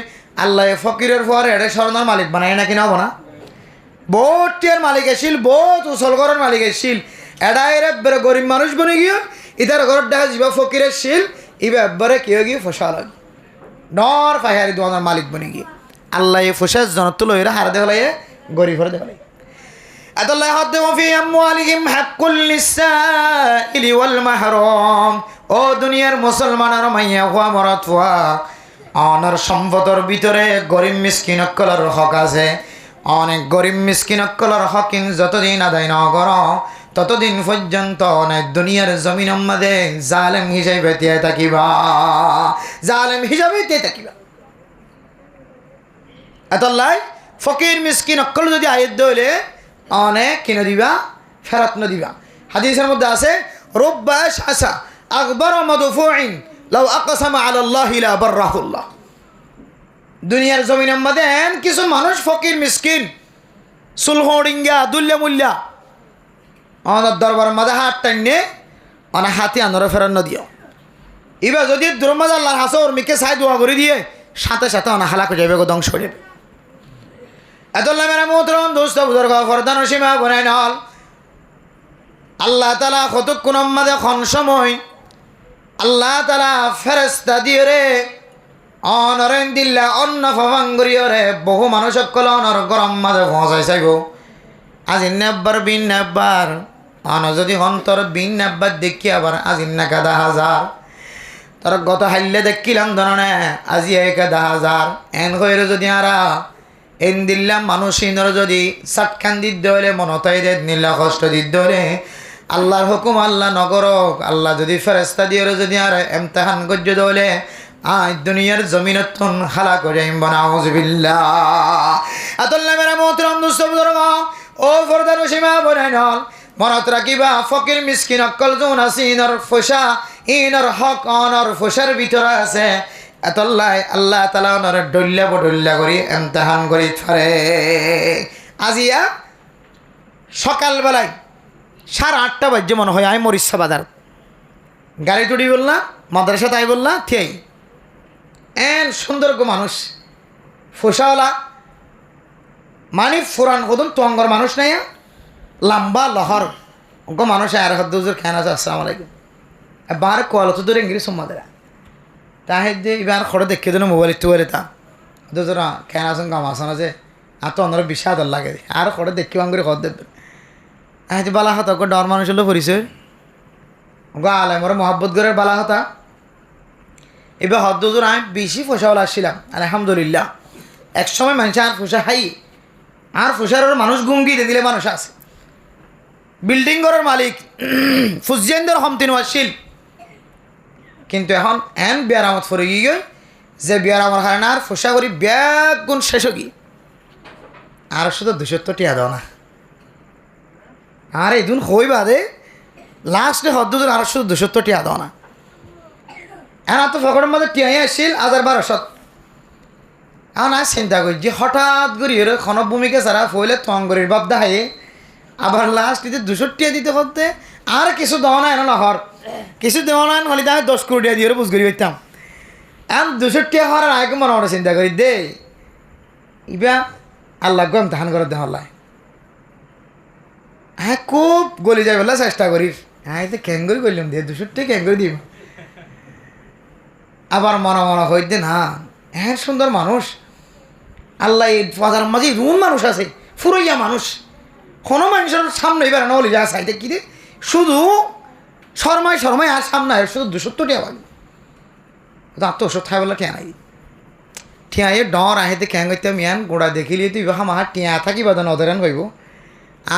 আল্লাহ ফকিরের পরে এটা স্বর্ণর মালিক বানায় না কিনা না বহুত টিয়ার মালিক আসিল বহুত উসলগরের মালিক আসিল এটা এর একবারে গরিব মানুষ বনে গিয়ে ইতার ঘর দেখা যাবা ফকিরের শিল ইবা একবারে কেউ গিয়ে ফসা লাগে নর ফাহারি দোয়ানোর মালিক বনে গিয়ে আল্লাহ ফুসার জনত লইরে হার দেখালাই গরিব হরে দেখালাই আল্লাহ হাদ্দু ফি আমওয়ালিহিম হাক্কুল লিসাইলি ওয়াল মাহরুম ও দুনিয়ার মুসলমানের মাইয়া হওয়া মরাত হওয়া অনার সম্পদের ভিতরে গরিব মিসকিন অকলের হক আছে অনেক গরিব মিসকিন অকলের হকিন যতদিন আদায় না কর ততদিন পর্যন্ত অনেক দুনিয়ার জমিনের মধ্যে জালেম হিসাবে দিয়ে থাকিবা জালেম হিসাবে দিয়ে থাকিবা এতলাই ফকির মিসকিন অকল যদি আয়ের দইলে অনেক কিনে দিবা ফেরত ন দিবা হাদিসের মধ্যে আছে রব্বাশ আসা আকবর মদফুইন লাউ আকসামা আলাল্লাহি লা বাররাহুল্লাহ দুনিয়ার জমিনের মধ্যে কিছু মানুষ ফকির মিসকিন সুলহডিঙ্গা দুল্লা মুল্লা অনার দরবারের মধ্যে হাত টাইনে অনেক হাতি আনরে ফেরত ন দিও এবার যদি দুরমাজ আল্লাহর হাসর মিকে সাই দোয়া করে দিয়ে সাথে সাথে অনেক হালাক হয়ে যাবে ধ্বংস হয়ে যাবে এতল্লা মেরা মোহতরম দোস্ত বুজুর্গ ফরদান সীমা বনাই নল আল্লাহ তাআলা কতক্ষণ আমাদের খন সময় আল্লাহ তাআলা ফেরেশতা দিয়ে রে অনরেন দিল্লা অন্য ফবাঙ্গরিও রে বহু মানুষ সকল অনর গরম মাঝে পৌঁছাই চাইব আজি নেব্বার বিন নেব্বার অন যদি হন্তর বিন নেব্বার দেখি আবার আজি না কাদা হাজার তোর গত হাইলে দেখিলাম ধরনে আজি কাদা হাজার এন হইলে যদি আরা এন দিল্লা মানুষ ইনর যদি সাতখান দিতে হলে মনতাই দে নিল্লা কষ্ট দিতে হলে আল্লাহর হুকুম আল্লাহ নগরক আল্লাহ যদি ফেরেশতা দিয়ে যদি আর ইমতিহান গজ্জ দলে আজ দুনিয়ার জমিনতন হালা করে নাউযুবিল্লাহ আতাল্লাহ মেরা মোহতরম দোস্ত বুজুর্গ ও ফরদান সীমা বনাইনল মনত রাখিবা ফকির মিসকিন অকল জোন আছে ইনর ফসা ইনর হক অনর ফসার ভিতরে আছে এতল্লাহ আল্লাহ তাআলা অনর ডল্লা বডল্লা করে ইমতিহান করে ছাড়ে আজিয়া সকালবেলায় 8:30 বাজে মনে হয় আমি মরিচ্ছা বাজার গাড়ি টুড়ি বললাম মাদ্রাসা তাই বললাম থিয়াই এন সুন্দর গো মানুষ ফোসাওয়ালা মানে ফুরান কদম তোঙ্গর মানুষ নাই লম্বা লহর গো মানুষ আর হদ্দুজুর খান আছে আসসালামু আলাইকুম বার কোয়াল তো দূরে ইংরেজি সম্মাদেরা তাহে যে এবার খড়ে দেখে দিল মোবাইল একটু বলে তা দুজোর খান আসুন গাম আসন আছে আর তো অন্যরা বিষাদ লাগে আর খড়ে দেখি বাঙ্গুরি খড় দেবে আজ বালা হতা গো ডর মানুষ হলো পরিচয় গো আলে মোর মহব্বত গরের বালা হতা এবার হদ্দুজুর আমি বেশি ফোসাওয়ালা আসছিলাম আলহামদুলিল্লাহ এক সময় মানুষ আর ফোসা হাই আর ফোসার মানুষ গুঙ্গি দিয়ে দিলে মানুষ আছে বিল্ডিং ঘরের মালিক ফুজিয়েন্দ্র হমতিন আসছিল কিন্তু এখন এন বিয়ার আমত ফরে গিয়ে যে বিয়ার আমার হারে আর ফোসা করি ব্যাগ গুণ শেষ কি আর শুধু 200 টিয়া দাও না আর এই দিন হই বাদে লাস্টে হদ্দুজন আর শুধু 200 টিয়া দাও না এখন তো ফকরের মধ্যে টিয়াই আসছিল 1200 এখন আর চিন্তা করি যে হঠাৎ করি এর খন ভূমিকা ছাড়া ফইলে তঙ্গরির বাপ দাহাই আবার লাস্ট দিতে 200 টিয়া দিতে করতে আর কিছু দেওয়া না এনে হর কিছু দেওয়া না হলে আমি 10 কোটি টিয়া দিয়ে বুঝ করি হইতাম এখন 200 টিয়া হওয়ার আগে মনে মনে চিন্তা করি দে ইবা আল্লাহ গম তাহান করে দেওয়াল্লাহ হ্যাঁ খুব গলি যাই বললা চেষ্টা করিস হ্যাঁ তো ক্যাঙ্গরি করলাম দিয়ে 200 টিয়া ক্যাঙ্গরি দিব আবার মনে মনে হইতে না হ্যাঁ সুন্দর মানুষ আল্লাহ এই বাজার মাঝে রুন মানুষ আছে ফুরইয়া মানুষ কোনো মানুষের সামনে এবার না হলে যা চাইতে কি রে শুধু শর্মায় আর সামনে শুধু 270 টাকা পাবি তো ওষুধ খাই বলে টিয়া নাই টিয়াই ডর আহেতে ক্যাং করতে মিয়ান গোড়া দেখিলিয়ে তুই হামা টিয়া থাকি বাদন অধরেন কইব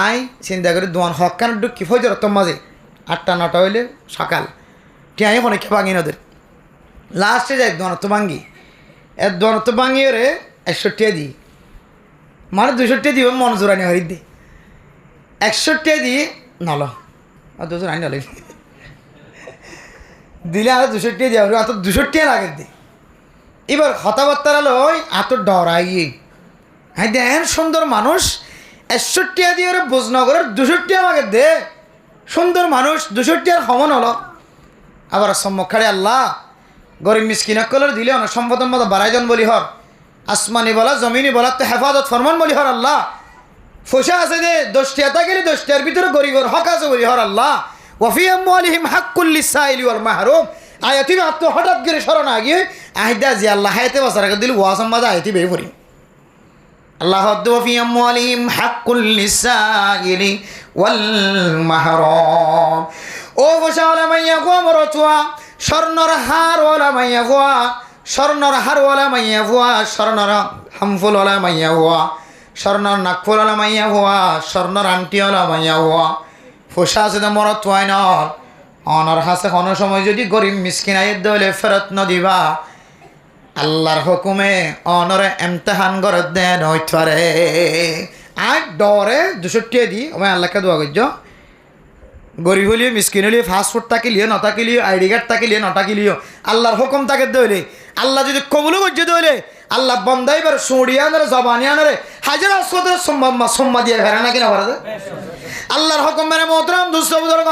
আই চিন্তা করে দোয়ান হকান ডুকি ফজর তোর মাঝে 8টা 9টা হইলে সকাল টিয়াই অনেকে ভাঙি নদের লাস্টে যায় দোয়ানত ভাঙ্গি দোয়ানত ভাঙিয়ে রে 100 টাকা দিই মানে 200 টাকা দিব মন জোরানি হরি দে 100 টাকা দিয়ে নল আর 200 আনি নলে দিলে আর 200 টাকা দিয়ে আর 200 টাকা লাগে দে এবার কথাবার্তা হলো ওই এত ডরাই হ্যাঁ দেন সুন্দর মানুষ 100 টাকা দিয়ে ওরা বোঝনগরের 200 টাকা আমাকে দে সুন্দর মানুষ 200 টাকার সমান হলো আবার সম্মুখারে আল্লাহ গরিব মিসকিনক কলর দিলে অনেক সম্পদন মতো বারাইজন বলি হর আসমানি বলা জমিনি বলা তো হেফাজত ফরমান বলি হর আল্লাহ ফসা আছে দে 10 টাকা গেলে 10 টাকার ভিতরে গরিবর হক আছে বলি হর আল্লাহ ওয়াফি আমওয়ালিহিম হাক্কুল লিসাইলি ওয়াল মাহরুম আয়াতি আত্ম হঠাৎ করে স্মরণ আগিয়ে আহিদা জি আল্লাহ হায়াতে বসার দিল ওয়াসম বাজা আয়াতি বের করি আল্লাহ ওয়াফি আমওয়ালিহিম হাক্কুল লিসাইলি ওয়াল মাহরুম ও ফসা ওলা মাইয়া গো মরতুয়া স্বর্ণর হার ওলা মাইয়া গোয়া স্বর্ণর হার ওলা মাইয়া গোয়া স্বর্ণর হামফুল ওলা মাইয়া গোয়া স্বর্ণর নাকফুল ওলা মাইয়া গোয়া স্বর্ণর আংটি ওলা মাইয়া গোয়া ফসা আছে তো মরত হয় না অনর হাসে কোনো সময় যদি গরিব মিসকিন আয়ের দলে ফেরত ন দিবা আল্লাহর হুকুমে অনরে এমতেহান করে দেন হইতারে আর ডরে 200 টাকা দি আমি আল্লাহকে দোয়া করছ গরিব হলিও মিসকিন হলিও ফাস্টফুড তাকে লিও ন তাকে লিও আইডি কার্ড তাকে লিও ন তাকে লিও আল্লাহর হুকুম তাকে দইলে আল্লাহ যদি কবুলও করছে দইলে আল্লাহ বন্দাইবার সুড়িয়ানরে জবানিয়ানরে হাজার আসদের সম্মা দিয়ে ফেরে নাকি না ভারত আল্লাহর হুকুম মেনে মোহতরম দুস্থ বুজুর্গ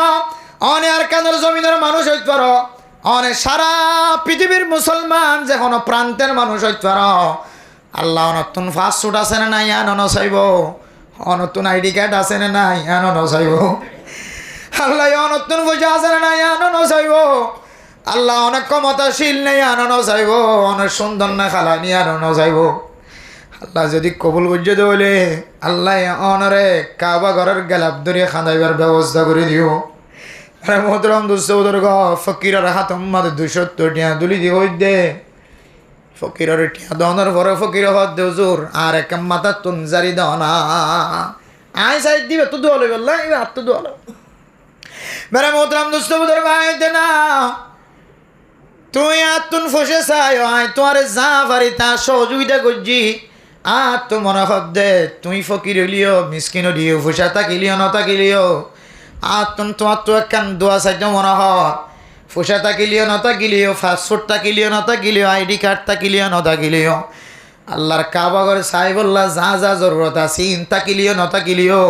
অনে আর কানের জমিনের মানুষ হইতে পারো অনে সারা পৃথিবীর মুসলমান যে কোনো প্রান্তের মানুষ হইতে পারো আল্লাহ নতুন ফাস্টফুড আছে না নাই আনন চাইব নতুন আইডি কার্ড আছে না নাই আনন চাইব আল্লাহ নতুন পয়সা আছে না নাই আনন চাইব আল্লাহ অনেক ক্ষমতাশীল নেই আনন চাইব অনেক সুন্দর না খালা নিয়ে আনন চাইব আল্লাহ যদি কবুল করছে বলে আল্লাহ অনরে কাবা ঘরের গেলাপ ধরিয়ে খাঁদাইবার ব্যবস্থা করে দিও আরে মোহতরম দুঃসৌদর্গ ফকিরের হাত মাদে 270 টাকা দুলি দিয়ে হই দে ফকিরের টিয়া দনের পরে ফকির হত দেউজুর আর এক মাথা তুনজারি দনা আই সাইড দিবে তো দোয়া লইবে আল্লাহ এবার তো দোয়া লও মেরে মোহতরম দুঃসৌদর্গ আয় দে না তুই আতুন ফসে চাই আয় তোমার যা পারি তা সহযোগিতা করছি আর তো মনে হত দে তুই ফকির হলিও মিসকিন হলিও ফুসা তাকিলিও ন তাকিলিও আর তোমার তো একখান দোয়া চাইতে মনে হত ফুসা তাকিলিও ন তাকিলিও ফাস্টফুড তাকিলিও ন তাকিলিও আইডি কার্ড তাকিলিও ন তাকিলিও আল্লাহর কাবা ঘরে চাই বললা যা যা জরুরত আছে ইন তাকিলিও ন তাকিলিও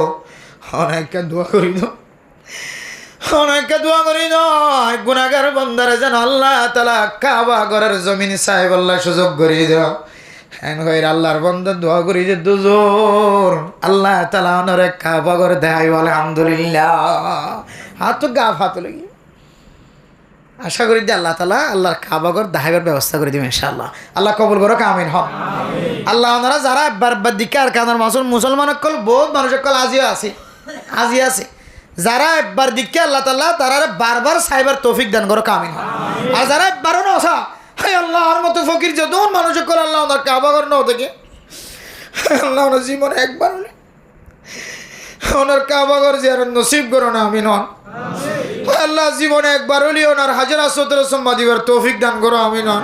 অনেককে দোয়া করি দো অনেককে দোয়া করি দো গুনাহগার বান্দারে যেন আল্লাহ তাআলা কাবা ঘরের জমিন চাই বললা সুযোগ করি দাও আল্লাহর বন্ধ দোয়া করি যে দুজোর আল্লাহ তাআলা ওনারে কাবা করে দেয় আলহামদুলিল্লাহ হাত তো গা হাত লাগি আশা করি যে আল্লাহ তাআলা আল্লাহর কাবা করে দেখাবার ব্যবস্থা করে দিবেন ইনশাআল্লাহ আল্লাহ কবুল করো আমিন হন আল্লাহ ওনারা যারা বারবার দিকে আর কানার মুসলমান কল বহুত মানুষের কল আজিও আছে যারা একবার দিকে আল্লাহ তাআলা তারা বারবার সাইবার তৌফিক দান করো আমিন হন আর যারা একবারও না আসা হাই আল্লাহর মতো ফকির যত মানুষ করে আল্লাহ ওনার কাবা ঘর নাও থেকে আল্লাহ ওনার জীবনে একবার হলে ওনার কাবা ঘর জিয়ারত নসিব করো না আমিন হন আল্লাহ জীবনে একবার হলে ওনার হাজার আসতের সম্মা দিবার তৌফিক দান করো আমিন হন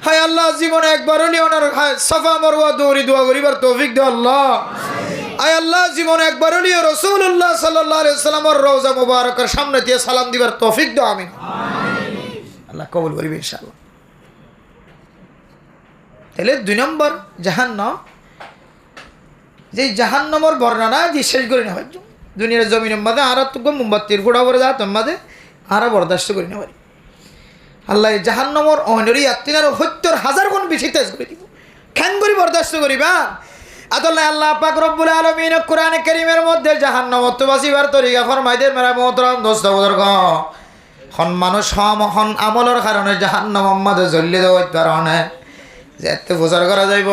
হাই আল্লাহ জীবনে একবার হলে ওনার সাফা মারওয়া দৌড়ি দোয়া করিবার তৌফিক দাও আল্লাহ আয় আল্লাহ জীবনে একবার হলে রাসূলুল্লাহ সাল্লাল্লাহু আলাইহি ওয়াসাল্লামের রওজা মুবারকের সামনে দিয়ে সালাম দিবার তৌফিক দাও আমিন আল্লাহ কবুল করিবে ইনশাআল্লাহ তাহলে 2 নম্বর জাহান্নাম যে জাহান্নামের বর্ণনা যে শেষ করে নেওয়ার জন্য দুনিয়ার জমিনের মধ্যে আর তো মোমবাতির গোড়া করে যা তোর মাঝে আর বরদাস্ত করে নেওয়ার আল্লাহ জাহান্নামের অহনেরই 70,000 গুণ বেশি তেজ করে দিব খ্যাং করে বরদাস্ত করিবা আল্লাহ আল্লাহ পাক রব্বুল আলামিন কোরআনে কারীমের মধ্যে জাহান্নাম তো বাঁচিবার তরিকা ফরমাই দেন মেরা মোহতরম দোস্ত বুজুর্গ হন মানুষ হন আমলের কারণে জাহান্নামের মধ্যে জ্বলিয়ে দেওয়ার কারণে যেতে প্রচার করা যাইব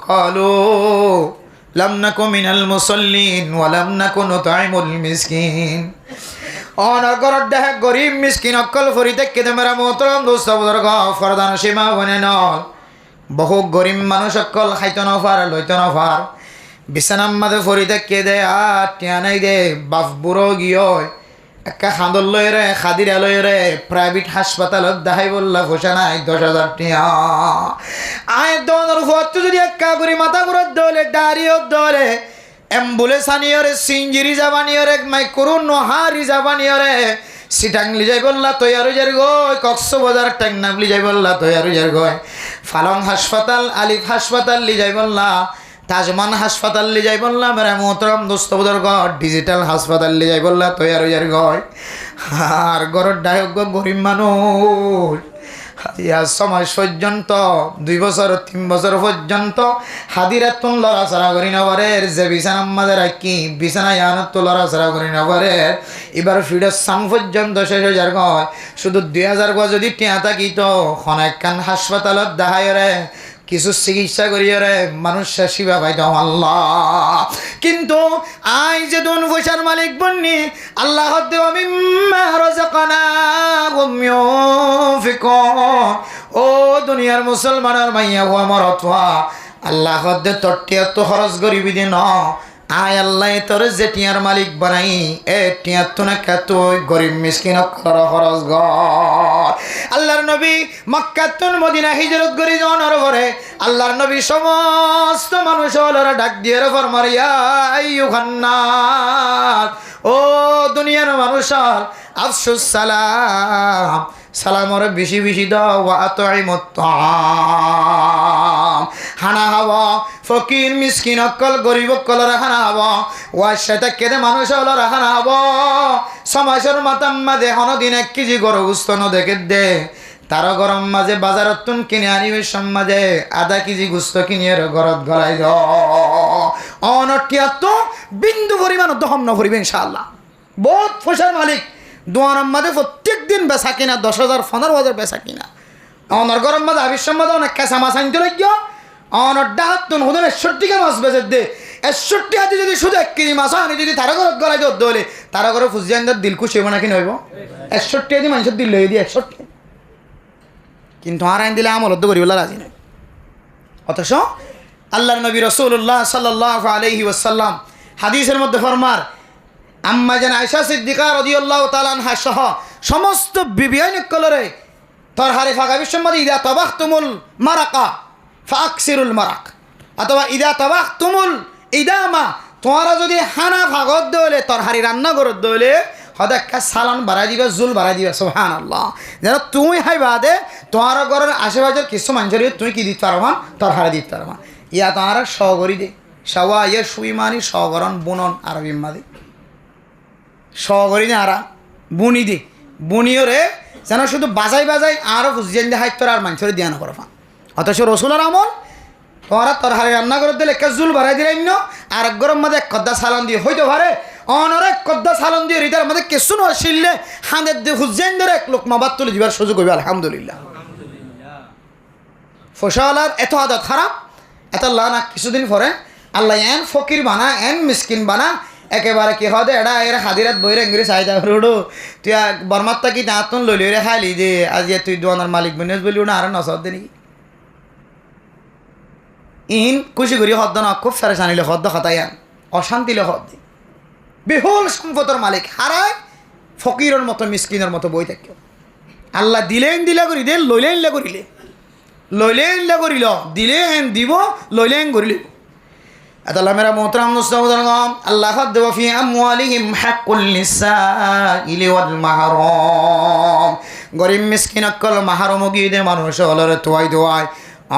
কালু লাম নাকু মিনাল মুসাল্লিন ওয়া লাম নাকু নুতঈমুল মিসকিন। অনগর দেহ গরিব মিসকিন অকল ফরিতে কেদে মেরা মোহতরম দোস্ত বুজুর্গ ফরদান সীমা বনে নল বহু গরিব মানুষ অকল খাইতে নফার লইতে নফার বিছানার মাঝে ফরিতে কেদে আর টিয়া নাই দে বাপ বুড়ো গিয়ে একটা খাঁদর লই রে খাদিরা লই রে প্রাইভেট হাসপাতালত দেখাই বললা পোষা নাই 10,000 টিয়া আয় দোনোর ফটো যদি একটা করে মাথা ঘুরত দলে দাঁড়িয়ে দলে অ্যাম্বুলেন্স আনিয়ে রে সিঞ্জিরি যাবানিয়ে রে মাইক্রো নোহারি যাবানিয়ে রে সিটাংলি যাই বললা তৈয়ারি যার গয় কক্সবাজার টেকনাফলি যাই বললা তৈয়ারি যার গয় ফালং হাসপাতাল আলিফ হাসপাতাল লি যাই বললা তাজমান হাসপাতাল লি যাই বললা মেরা মোহতরম দোস্ত বুজুর্গ ডিজিটাল হাসপাতাল লি যাই বললা তৈয়ারি যার গয় আর গরর ডায়ক গরিব মানুষ ইয়া সমাজ পর্যন্ত 2 বছর 3 বছর পর্যন্ত হাদিরাতুন লড়াছড়া করি না পারে যে বিছানার মাঝে রাখি বিছানায় আনত লড়াছড়া করি না পারে এবার ফিডের সাং পর্যন্ত শেষ হয়ে যার গয় শুধু 2000 গজ যদি টিয়া থাকি তো খনাকান হাসপাতালত দেখায় রে কিছু চিকিৎসা করিয়ে রে মানুষ শিবা পাইত আল্লাহ। কিন্তু আই যে দুন পয়সার মালিক বন্নি আল্লাহ আমি ও দুনিয়ার মুসলমানের মাইয়া হওয়া মরতোয়া আল্লাহ তোর তো খরচ করিবি দিন আয় আল্লাহ তোর যে টিয়ার মালিক বানাই এ টিয়ার তো না তুই গরিব মিসকিন খরচ গর। আল্লাহর নবী মক্কাতুন মদিনা হিজরত করি যাওয়ার পরে আল্লাহর নবী সমস্ত মানুষ ওরা ডাক দিয়ে ফরমার ইয়া আইয়ুহান্নাস ও দুনিয়ার মানুষ আফসুস সালাম সালামরে বেশি বেশি দাও ওয়া আতঈমুত তাআম হানা হাওয়া ফকির মিসকিন অকল গরিব অকলরা হানা হাওয়া ওয়া সাথে কেদে মানুষ হলরা হানা হাওয়া সমাজের মাতাম মাঝে হনদিন 1 কেজি গরু গুস্ত ন দেখে দে তার গরম মাঝে বাজারতুন কিনে আনিবে সমাজে আধা কেজি গুস্ত কিনিয়ে ঘরত গলাই দ অনটিয়া তো বিন্দু পরিমাণ দহম ন করিবে ইনশাআল্লাহ। বহুত পয়সার মালিক দোয়ার মাঝে প্রত্যেক দিন বেচা কিনা 10,000 15,000 বেচা কিনা অনর গরম মাঝে আবির মাঝে অনেক কাঁচা মাছ আনতে লাগিল অনর ডাহাতুন হদন 61 মাছ বেচে দে 61 হাতে যদি শুধু 1 কেজি মাছ আনি যদি তারা ঘরত গলাই দলে তারা ঘরে ফুজি আনতে দিল খুশি হইব নাকি নইব 61 হাতে মানুষের দিল লই দিয়ে 61 কিন্তু আর আইন দিলে আমলত করিবলা রাজি নয়। অথচ আল্লাহর নবী রাসূলুল্লাহ সাল্লাল্লাহু আলাইহি ওয়াসাল্লাম হাদিসের মধ্যে ফরমার আম্মা জান আয়েশা সিদ্দিকা রাদিয়াল্লাহু তাআলা আনহা সহ সমস্ত বিবিয়ান কলরে তরহারি ফাঁকা বিশ্বমধ্যে ইদা তাবাখতুমুল মারাকা ফাকসিরুল মারাক অথবা ইদা তাবাখতুমুল ইদামা তোমরা যদি হানা ভাগত দলে তরহারি রান্না করত দলে হদাক্কা সালান বাড়াই দিবা জুল বাড়াই দিবা সুবহানাল্লাহ যেন তুই হাইবা দে তোমার ঘরের আশেপাশের কিছু মানুষের তুই কি দিতে পারবা তরহারি দিতে পারবা ইয়া তোমার সগরি দে সওয়া ইয়ে সুইমানি সগরণ বুনন আরবি মাদি সগরি না আরা বুনি দি বুনিও রে যেন শুধু বাজাই বাজাই আরও বুঝিয়ে দে হাইত আর মানুষের দিয়া না করবা। অথচ রসুলের আমল তোমরা তরহারি রান্না করে দিলে একটা জুল বাড়াই দিলে আর এক গরম মাঝে 1 কদ্দা সালান দিয়ে হইতে পারে অনেক কদ্দা সালান দিয়ে হৃদয়ের মধ্যে কিছু নয় শিললে হাঁদের দিয়ে হুজাইন ধরে 1 লোকমা বাদ তুলে দিবার সুযোগ হইবে আলহামদুলিল্লাহ। ফসলার এত আদত খারাপ এত লানা কিছুদিন পরে আল্লাহ এন ফকির বানা এন মিসকিন বানা একেবারে কি হয় এটা এর হাদিরাত বইরে ইংরেজ চাহিদা রোডো তুই বর্মাত্তা কি দাঁতন লইলি রে খাইলি যে আজ তুই দোয়ানার মালিক বনিস বলি ওটা আর নসদ দে নাকি ইন খুশি করি হদ্দ না খুব ফেরেশানিলে হদ্দ খাতাইয়ান অশান্তিলে হদ্দ বিহুল সম্পদের মালিক হারায় ফকিরের মতো মিসকিনের মতো বই থাকি আল্লাহ দিলেন দিলা করি দে লইলেন লা করিলে লইলেন লা করিল দিলে হেন দিব লইলেন করিলে আল্লাহ মেরা মোহতরম মুস্তাফাম আল্লাহ দেব ফি আমওয়ালিহিম হাক্কুল লিসাইলি ওয়াল মাহরুম গরিব মিসকিন অকল মাহরুম গিয়ে মানুষ হলরে তোয়াই দোয়াই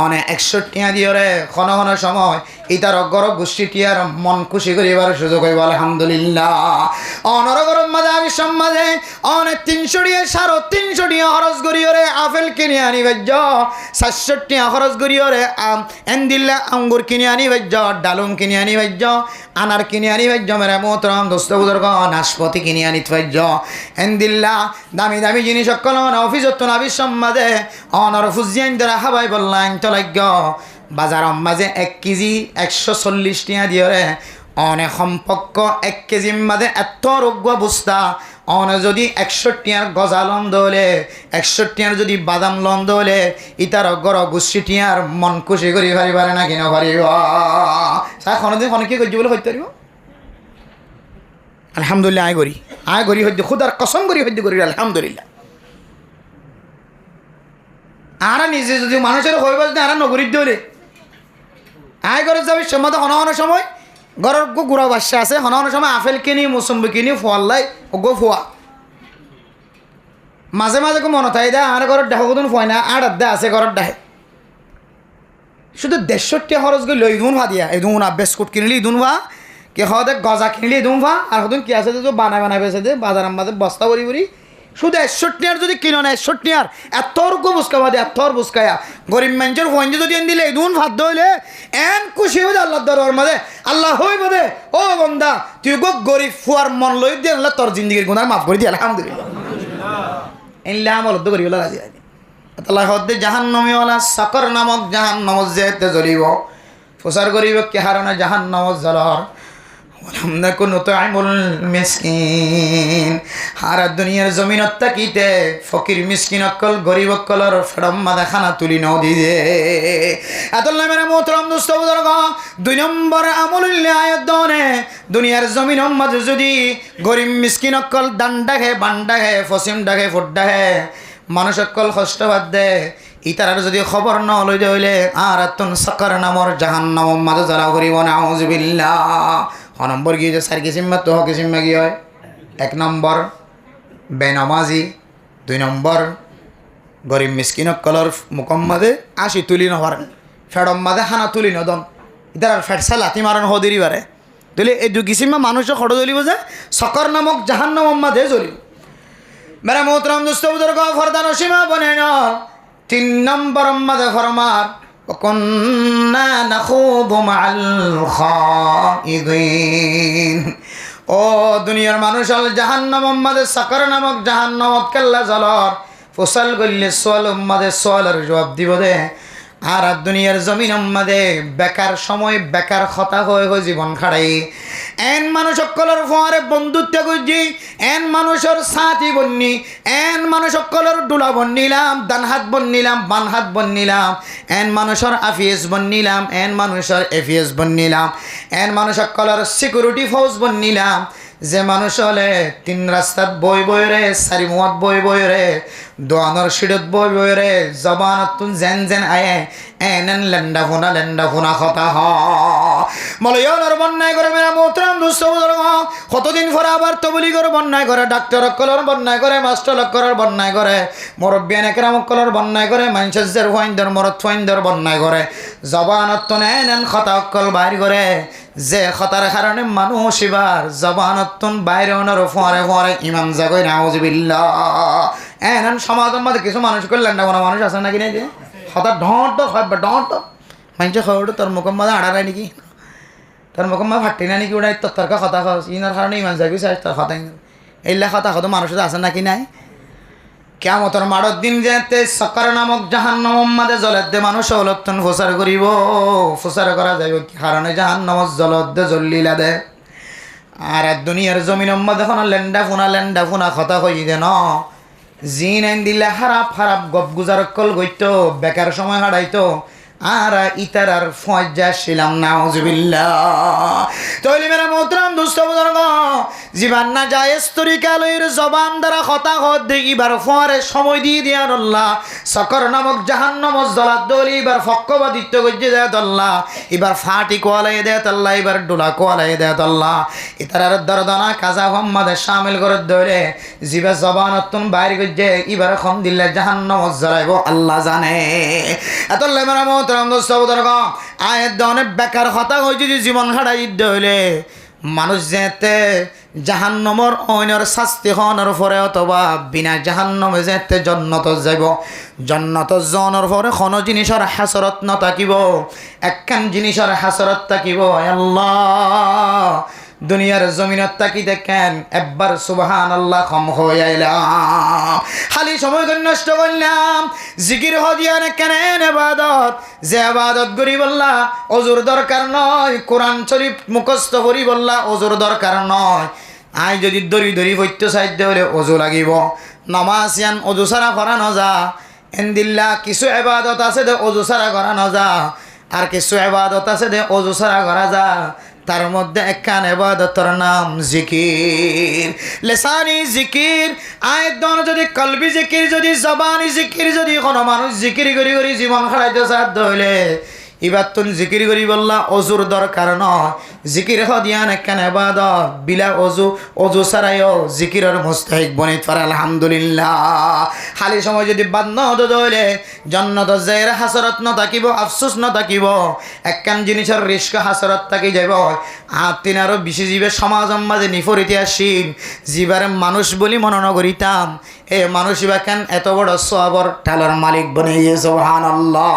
অনেক 61 টিয়া দিয়ে রে ঘন ঘন সময় ইতার অগর গোষ্ঠী টিয়ার মন খুশি করিবার সুযোগ হইব আলহামদুলিল্লাহ। অনরগরম মাঝে আমি সমাজে অনেক 300 টিয়া 350 টিয়া খরচ করিও রে আপেল কিনে আনি ভাজ্য 400 টিয়া খরচ করিও রে এন্দিল্লা আঙ্গুর কিনে আনি ভাজ্য ডালুম কিনে আনি ভাজ্য আনার কিনে আনি ভাজ্য মেরা মোহতরম দোস্ত বুজুর্গ নাশপাতি কিনে আনি ভাজ্য এন্দিল্লা দামি দামি জিনিস সকল অফিসত নাবি সমাজে অনর ফুজিয়ান দ্বারা হাবাই বললাম জানতে লাগ্য বাজার মাঝে 1 কেজি 140 টিয়া দিয়ে অনেক সম্পর্ক 1 কেজির মাঝে এত রোগ্য বস্তা অনে যদি 100 টিয়ার গজা লন্দ হলে 100 টিয়ার যদি বাদাম লন্দ হলে ইতার গর গুছি টিয়ার মন খুশি করি পারিবারে না কিনা পারিব কোনোদিন কোনো কি করছি বলে হইতে পারিব আলহামদুলিল্লাহ আয় করি হইতে খুদার কসম করি হইতে করি আলহামদুলিল্লাহ আর নিজে যদি মানুষের হইব যদি আর নগরীর দৌড়ে আয় করে যাবি সময় হন সময় ঘরের গুড়া বাসা আছে হন সময় আপেল কিনি মৌসুম্বি কিনি ফোয়াল্লাই গো ফোয়া মাঝে মাঝে মনে থাকে দেয় আর ঘরের দেহ কোন ফোয় না আর আড্ডা আছে ঘরের দেহে শুধু 150 খরচ করে লই দুন ভা দিয়া এই দুন বিস্কুট কিনলি দুন ভা কে হতে গজা কিনলি দুন ভা আর হতুন কি আছে তো বানায় বেছে দে বাজার আমাদে বস্তা ভরি ভরি শুধু 100 টিয়ার যদি কিনো না 100 টিয়ার এতর্ক বুসকা বাদে এতর বুসকায়া গরিব মানুষের ফোন যদি দিলে দুন ভাত দইলে এন খুশি হয়ে আল্লাহ দরবার মাঝে আল্লাহ হই বদে ও বন্দা তুই গো গরিব ফুয়ার মন লই দিয়ে আল্লাহ তোর জিন্দিগির গুনাহ মাফ করে দি আলহামদুলিল্লাহ ইল্লা আমল তো করিওলা রাজি রাজি আল্লাহ হদ্দে জাহান্নামী ওয়ালা সাকর নামক জাহান্নাম যেতে জ্বলিব প্রচার করিব কি হারানা জাহান্নাম জ্বলার ওয়ালাম নাকুন তুআইমুল মিসকিন হারা দুনিয়ার জমিনত তাকিতে ফকির মিসকিন অকল গরিব অকলর ফড়ম মাদা খানা তুলি ন দিদে আল্লাহ মেরা মোহতরম দোস্ত বুজুর্গ 2 নম্বর আমলুল আয়াত দনে দুনিয়ার জমিন মাঝে যদি গরিব মিসকিন অকল দান্ডা হে বান্ডা হে ফসিম ডাকে ফুড্ডা হে মানুষ অকল কষ্ট বাদ দে ইতার যদি খবর ন লই হইলে আর তুন সাকর নামর জাহান্নাম মাঝে জ্বালা করিব নাউযুবিল্লাহ নম্বর কি 4 কিসিম তো কিসিম কি হয় 1 নম্বর বেনামাজি 2 নম্বর গরিব মিসকিন কলর মুকম্মদে 80 তুলি নবার ফেডম মাদে হানা তুলি নদন ইতার ফেটসা লাতি মারন হদিরি বারে তুলে এই 2 কিসিম মানুষ খড় জ্বলিব যে সকর নামক জাহান্নাম মাদে জ্বলিব মেরা মোহতরম দোস্ত বুজুর্গ ফরদান সীমা বনে না 3 নম্বর মাদে ফরমার وكنا نخوض مع الخائضين ও দুনিয়ার মানুষ আল জাহান্নাম মাদে সাকর নামক জাহান্নামত কেল্লা জ্বলর ফসল গল্লে সোয়াল মাদে সোয়ালের জবাব দিব দে আর দুনিয়ার জমিন মাদে বেকার সময় বেকার কথা হয়ে জীবন খাড়াই এন মানুষ সকলের ফোয়ারে বন্ধুত্ব করছি এন মানুষের সাথী বন্নি এন মানুষ সকলের ডুলা বন্নিলাম ডান হাত বন্নিলাম বান হাত বন্নিলাম এন মানুষের আফিএস বন্নিলাম এন মানুষের এফিএস বন্নিলাম এন মানুষ সকলের সিকিউরিটি ফোর্স বন্নিলাম যে মানুষ হলে 3 রাস্তাত বই বই রে 4 মুয়াত বই বই রে দোয়ানোর সিডত বই বই রে জবানতুন জেন জেন আয়ে এনন লেন্ডা ফোনা কথা হ মলয়নর বন্যায় করে মেরা মোহতরম দোস্ত বুজুর্গ কতদিন পরে আবার তবলি করে বন্যায় করে ডাক্তার কলর বন্যায় করে মাস্টার কলর বন্যায় করে মুরব্বিয়ান একরাম কলর বন্যায় করে মানসের ওয়াইন্দর মরত ওয়াইন্দর বন্যায় করে জবানতুন এনন কথা কল বাইর করে যে খতার কারণে মানুষ এবার জবানতুন বাইরে ওনার ফোয়ারে ফোয়ারে ইমাম জাগই নাউযুবিল্লাহ এনন সমাজের মধ্যে কিছু মানুষ করলেন না কোনো মানুষ আছে নাকি না যে হঠাৎ ঢট হয় ঢট মানুষ খবর তোর মুখের মধ্যে আড়ারায় নাকি তোর মুখের মধ্যে ফাটি না নাকি ওটাই তরকা কথা খাওয়া ইনার কারণে ইমান যাবি চাই তোর কথা এইলা কথা কত মানুষের আছে নাকি নাই কিয়ামতের মাড়র দিন যেতে সাকর নামক জাহান্নাম মাদে জলের দে মানুষ অলত্তন ফসার করিব ফসার করা যাইব কি কারণে জাহান্নাম জলত দে জ্বলিলা দে আর দুনিয়ার জমিন মাদে এখন লেন্ডা ফুনা কথা কই দে ন জিন আইন দিলে হারাপ গপ গুজার কল গইতো বেকার সময় হারাইতো আর ইতার আর ফজ্জা ছিলাম নাউযুবিল্লাহ তইলে মেরা মোহতরম দোস্ত বুজুর্গ জীবন না জায়েজ তরিকা লইর জবান দ্বারা কথা হদ দেইবার ফরে সময় দিয়ে দিয়ার আল্লাহ সকর নামক জাহান্নাম জ্বলাত দলি এবার ফক্কবাদিত্ব গজ্জে দেত আল্লাহ এবার ফাটি কোয়ালাই দেত আল্লাহ এবার ডোলা কোয়ালাই দেত আল্লাহ ইতার দরদনা কাজা মোহাম্মদের শামিল করে ধরে জিবা জবানতুন বাইরে গজ্জে এবার খন দিলে জাহান্নাম জ্বলাইব আল্লাহ জানে এতলে মেরা আয়ের দনে বেকার হতা হয়েছে যে জীবন খাড়াই হইলে মানুষ যেতে জাহান্নমর অইনের শাস্তি হওয়ার পরে অথবা বিনা জাহান্নমে যেতে জন্নত যাইব জন্নত জনের পরে কোনো জিনিসের হাসরত ন থাকিব একখান জিনিসের হাসরত থাকিব আল্লাহ দুনিয়ার জমিনত তাকি দেখেন একবার সুবহানাল্লাহ কম হয়ে আইলাম, খালি সময় নষ্ট করলাম। জিকির হদিয়ান কেন ইবাদত, যে ইবাদত করি বললা ওজুর দরকার নয়, কোরআন শরীফ মুখস্থ করি বললা ওজুর দরকার নয়। আই যদি দড়ি দড়ি বৈত্য সাহিত্য হলে অজু লাগিব, নামাজ ইয়ান অজু ছাড়া করানো যা। এন্দিল্লা কিছু ইবাদত আছে দে অজু ছাড়া করানো যা, আর কিছু ইবাদত আছে দে অজু ছাড়া করা যা। তার মধ্যে একখান ইবাদতের নাম জিকির, লিসানি জিকির। আয়তন যদি কলবি জিকির, যদি জবানি জিকির, যদি কোনো মানুষ জিকির করি করি জীবন খাড়াইতে সাধ্য হইলে এবার তুন জিকির করি বললা অজুর দরকার নয়। জিকির হদিয়ান একখান ইবাদত, বিলা অজু, অজু ছাড়াইও জিকিরের মুস্তাহিক বনিত পারে আলহামদুলিল্লাহ। খালি সময় যদি বাদ নহদ হইলে জন্নত যাইর হাসরত ন থাকিব, আফসোস ন থাকিব, একখান জিনিসের রিস্ক হাসরত থাকি যাব। আর তিন আরও বেশি জীবে সমাজম মাঝে নিফরিতে আসিন, জীবারে মানুষ বলি মনে নগরিতাম, এ মানুষ ইবাখান এত বড় সওয়াবর ঠালার মালিক বনে গিয়ে সুবহানাল্লাহ।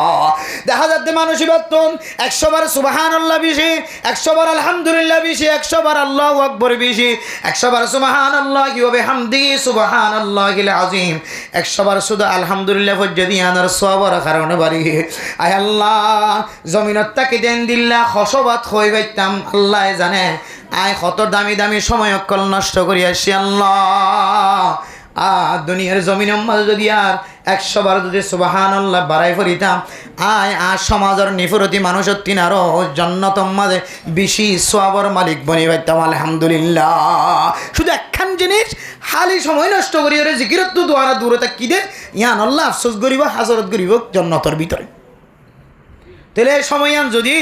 দেখা যাচ্ছে মানুষ ইবাতুন 100 বার সুবহানাল্লাহ বেশি, 100 বার আলহামদুলিল্লাহ বেশি, 100 বার আল্লাহু আকবার বেশি, 100 বার সুবহানাল্লাহি ওয়া বিহামদিহি সুবহানাল্লাহিল আযীম, 100 বার শুধু আলহামদুলিল্লাহ ফজ্জাদিয়ানার সওয়াবর কারণে বাড়ি। আয় আল্লাহ জমিনত তাকি দেন দিল্লা খসবাত হই বাইতাম, আল্লাহ জানে আয় কত দামি দামি সময় অকল নষ্ট করি আসি আল্লাহ। দুনিয়ার জমিনের মাঝে যদি আর 100 বার যদি সুবহানাল্লাহ বাড়াই ফরিতাম, আয় আর সমাজের নিফরতি মানুষের তিন আরও জান্নাতের মাঝে বেশি সওয়াবের মালিক বনি পাইতাম আলহামদুলিল্লাহ। শুধু একখান জিনিস খালি সময় নষ্ট করি ওরে জিকিরত তো দোয়ারা দূরে থাকি দে ইয়ান আল্লাহ আফসোস করিব, হাজরত করিব জান্নাতের ভিতরে। তাহলে সময় যদি